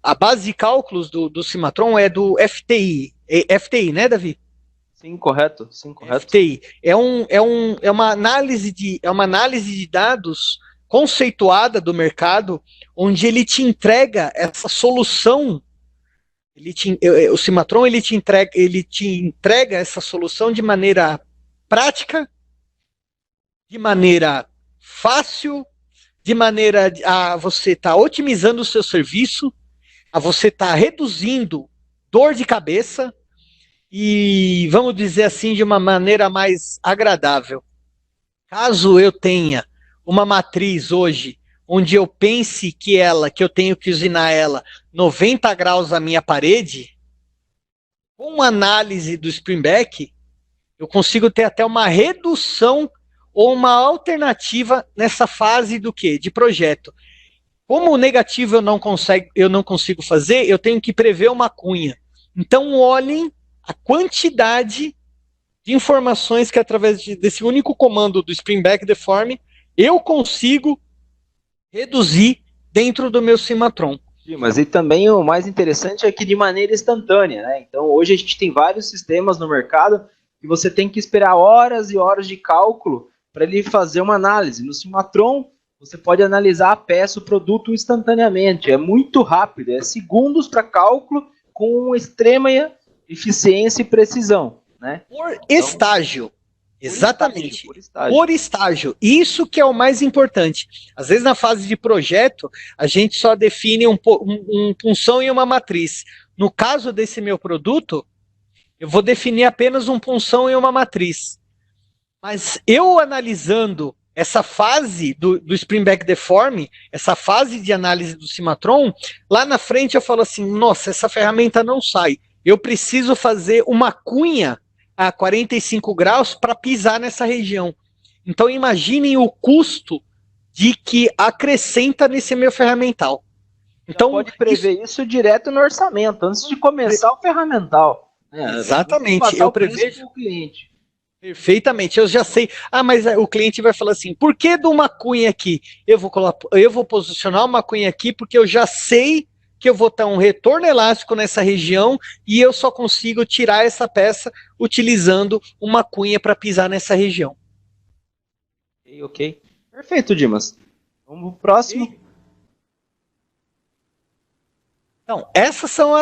a base de cálculos do Cimatron é do FTI. FTI, né, Davi? Sim, correto. FTI. É uma análise de dados conceituada do mercado, onde ele te entrega essa solução. O Cimatron ele te entrega essa solução de maneira prática, de maneira fácil, de maneira a você estar otimizando o seu serviço, a você estar reduzindo dor de cabeça e, vamos dizer assim, de uma maneira mais agradável. Caso eu tenha uma matriz hoje, onde eu pense que eu tenho que usinar ela 90 graus à minha parede, com análise do Springback, eu consigo ter até uma redução ou uma alternativa nessa fase do quê? De projeto. Como o negativo eu não consigo fazer, eu tenho que prever uma cunha. Então olhem a quantidade de informações que através desse único comando do Springback Deform eu consigo reduzir dentro do meu Cimatron. Mas e também o mais interessante é que de maneira instantânea, né? Então hoje a gente tem vários sistemas no mercado que você tem que esperar horas e horas de cálculo para ele fazer uma análise. No Cimatron, você pode analisar a peça, o produto instantaneamente. É muito rápido, é segundos para cálculo com extrema eficiência e precisão, né? Por estágio. Exatamente. Por estágio. Isso que é o mais importante. Às vezes, na fase de projeto, a gente só define um punção e uma matriz. No caso desse meu produto, eu vou definir apenas um punção e uma matriz. Mas eu analisando essa fase do Springback Deform, essa fase de análise do Cimatron, lá na frente eu falo assim, nossa, essa ferramenta não sai. Eu preciso fazer uma cunha a 45 graus para pisar nessa região. Então imaginem o custo de que acrescenta nesse meu ferramental. Então pode prever isso direto no orçamento, antes de começar o fermental. Exatamente, eu prevejo o cliente. Perfeitamente, eu já sei. Mas o cliente vai falar assim, por que de uma cunha aqui? Eu vou posicionar uma cunha aqui porque eu já sei que eu vou ter um retorno elástico nessa região e eu só consigo tirar essa peça utilizando uma cunha para pisar nessa região. Ok. Perfeito, Dimas. Vamos pro próximo. Então, essas são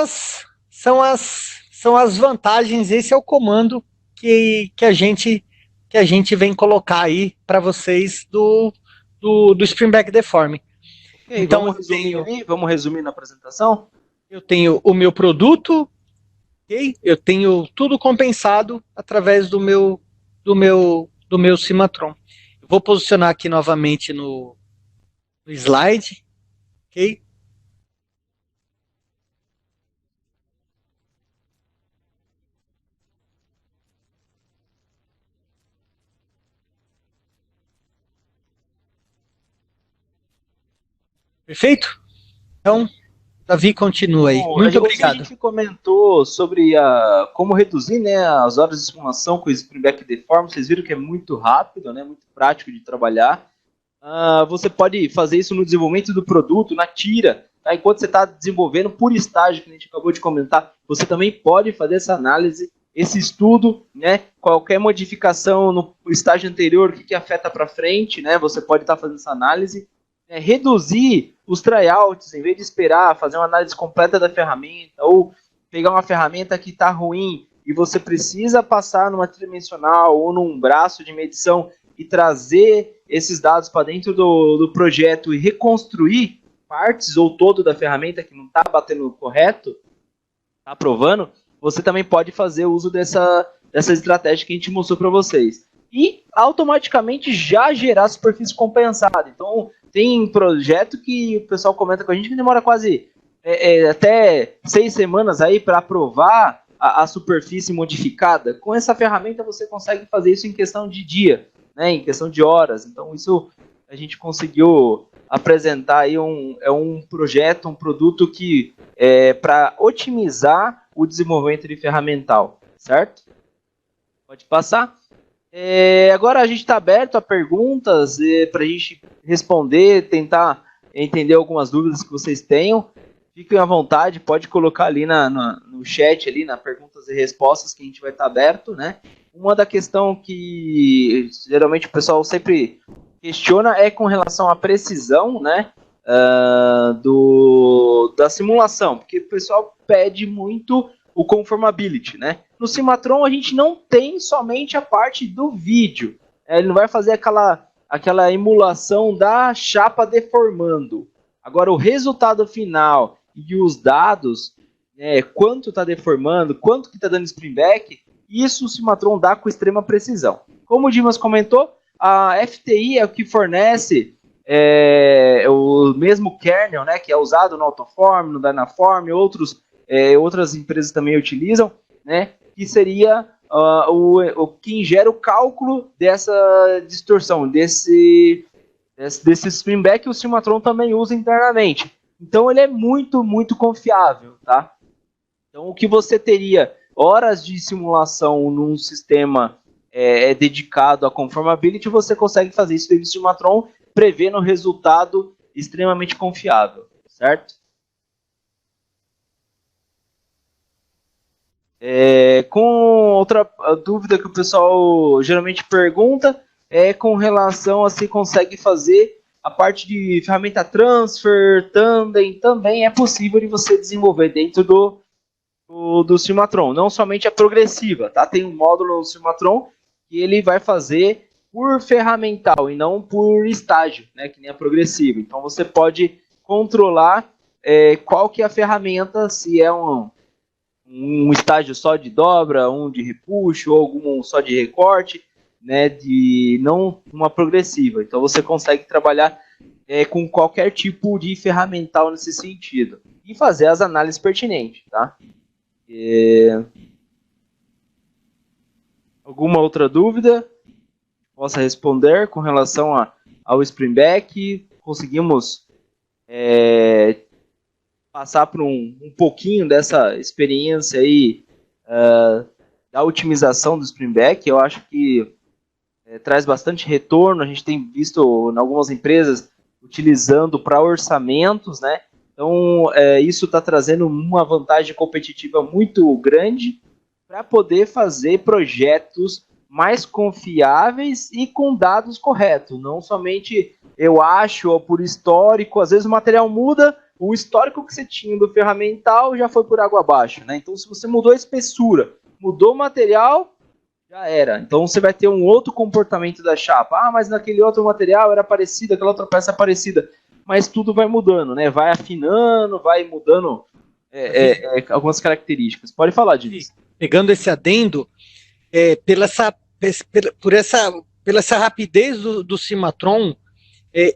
as vantagens, esse é o comando que a gente vem colocar aí para vocês do Springback Deform. Okay, então, vamos resumir na apresentação? Eu tenho o meu produto, okay? Eu tenho tudo compensado através do meu Cimatron. Eu vou posicionar aqui novamente no slide, ok? Perfeito? Então, Davi, continua aí. Muito obrigado. A gente comentou sobre como reduzir, né, as horas de simulação com o Springback Deform. Vocês viram que é muito rápido, né, muito prático de trabalhar. Você pode fazer isso no desenvolvimento do produto, na tira. Tá? Enquanto você está desenvolvendo por estágio, que a gente acabou de comentar, você também pode fazer essa análise esse estudo, né? Qualquer modificação no estágio anterior, o que afeta para frente, né? Você pode estar fazendo essa análise. Reduzir os tryouts, em vez de esperar fazer uma análise completa da ferramenta, ou pegar uma ferramenta que está ruim e você precisa passar numa tridimensional ou num braço de medição e trazer esses dados para dentro do projeto e reconstruir partes ou todo da ferramenta que não está batendo correto, está aprovando, você também pode fazer uso dessa estratégia que a gente mostrou para vocês. E automaticamente já gerar superfície compensada. Então, tem projeto que o pessoal comenta com a gente que demora quase até 6 semanas aí para aprovar a superfície modificada. Com essa ferramenta você consegue fazer isso em questão de dia, né, em questão de horas. Então, isso a gente conseguiu apresentar aí um projeto, um produto que é para otimizar o desenvolvimento de ferramental, certo? Pode passar. Agora a gente está aberto a perguntas para a gente responder, tentar entender algumas dúvidas que vocês tenham. Fiquem à vontade, pode colocar ali no chat, ali, na perguntas e respostas, que a gente vai estar aberto, né? Uma da questão que geralmente o pessoal sempre questiona é com relação à precisão, né? Da simulação, porque o pessoal pede muito o conformability, né? No Cimatron a gente não tem somente a parte do vídeo, ele não vai fazer aquela emulação da chapa deformando. Agora o resultado final e os dados, quanto está deformando, quanto que está dando springback, isso o Cimatron dá com extrema precisão. Como o Dimas comentou, a FTI é o que fornece o mesmo kernel, né, que é usado no Autoform, no Dynaform, outras empresas também utilizam, né, que seria quem gera o cálculo dessa distorção, desse springback que o Cimatron também usa internamente. Então ele é muito, muito confiável, tá? Então o que você teria horas de simulação num sistema dedicado a conformability, você consegue fazer isso dentro do Cimatron, prevendo um resultado extremamente confiável, certo? Com outra dúvida que o pessoal geralmente pergunta é com relação a se consegue fazer a parte de ferramenta transfer, tandem, também é possível de você desenvolver dentro do Cimatron, não somente a progressiva, tá? Tem um módulo no Cimatron que ele vai fazer por ferramental e não por estágio, né? Que nem a progressiva. Então você pode controlar qual que é a ferramenta, se é um estágio só de dobra, um de repuxo, ou algum só de recorte, né, não uma progressiva. Então você consegue trabalhar com qualquer tipo de ferramental nesse sentido e fazer as análises pertinentes, tá? Alguma outra dúvida? Possa responder com relação ao Springback? Conseguimos passar por um pouquinho dessa experiência aí da otimização do Springback. Eu acho que traz bastante retorno. A gente tem visto em algumas empresas utilizando para orçamentos, né? Então isso está trazendo uma vantagem competitiva muito grande para poder fazer projetos mais confiáveis e com dados corretos. Não somente eu acho ou por histórico. Às vezes o material muda, o histórico que você tinha do ferramental já foi por água abaixo, né? Então, se você mudou a espessura, mudou o material, já era. Então, você vai ter um outro comportamento da chapa. Ah, mas naquele outro material era parecido, aquela outra peça é parecida. Mas tudo vai mudando, né? Vai afinando, vai mudando algumas características. Pode falar, Dinis. Pegando esse adendo, pela essa rapidez do Cimatron,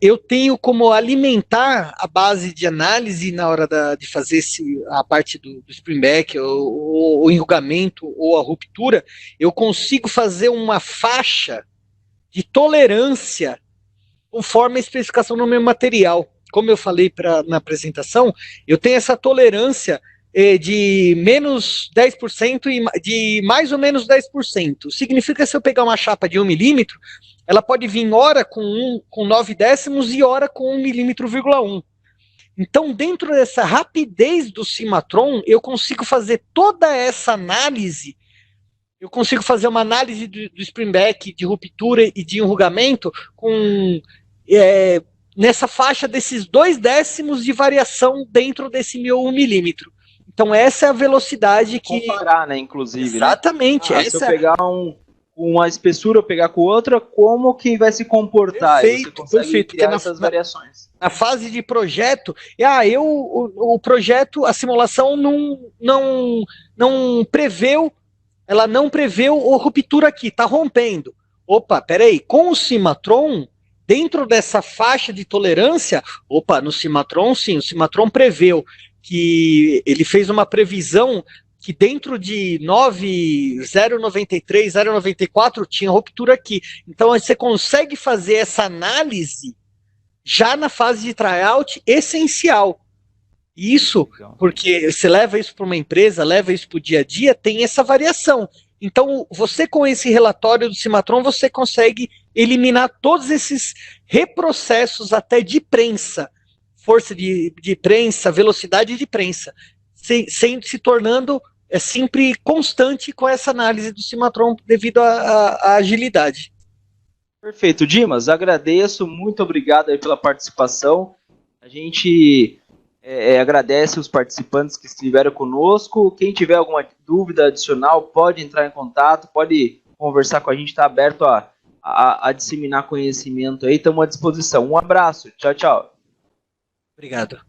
eu tenho como alimentar a base de análise na hora de fazer a parte do Springback, o enrugamento ou a ruptura. Eu consigo fazer uma faixa de tolerância conforme a especificação no meu material. Como eu falei na apresentação, eu tenho essa tolerância de menos 10% e de mais ou menos 10%. Significa que se eu pegar uma chapa de 1 milímetro, ela pode vir hora com 9 décimos e hora com 1,1 milímetro. Então, dentro dessa rapidez do Cimatron, eu consigo fazer toda essa análise eu consigo fazer uma análise do spring back, de ruptura e de enrugamento com nessa faixa desses 0,2 de variação dentro desse meu 1 milímetro. Então essa é a velocidade que... Comparar, né, inclusive. Exatamente. Né? Se eu pegar uma espessura, eu pegar com outra, como que vai se comportar? Perfeito, você consegue perfeito. criar essas variações. Na fase de projeto, o projeto, a simulação não preveu, ela não preveu a ruptura aqui, está rompendo. Opa, peraí, com o Cimatron, dentro dessa faixa de tolerância, no Cimatron, sim, o Cimatron preveu que ele fez uma previsão que dentro de 0,93, 0,94 tinha ruptura aqui. Então você consegue fazer essa análise já na fase de tryout essencial. Isso, porque você leva isso para uma empresa, leva isso para o dia a dia, tem essa variação. Então, você com esse relatório do Cimatron, você consegue eliminar todos esses reprocessos até de prensa, força de prensa, velocidade de prensa, se tornando sempre constante com essa análise do Cimatron devido à agilidade. Perfeito, Dimas, agradeço, muito obrigado aí pela participação. A gente agradece os participantes que estiveram conosco. Quem tiver alguma dúvida adicional, pode entrar em contato, pode conversar com a gente, está aberto a disseminar conhecimento aí, estamos à disposição. Um abraço, tchau, tchau. Obrigado.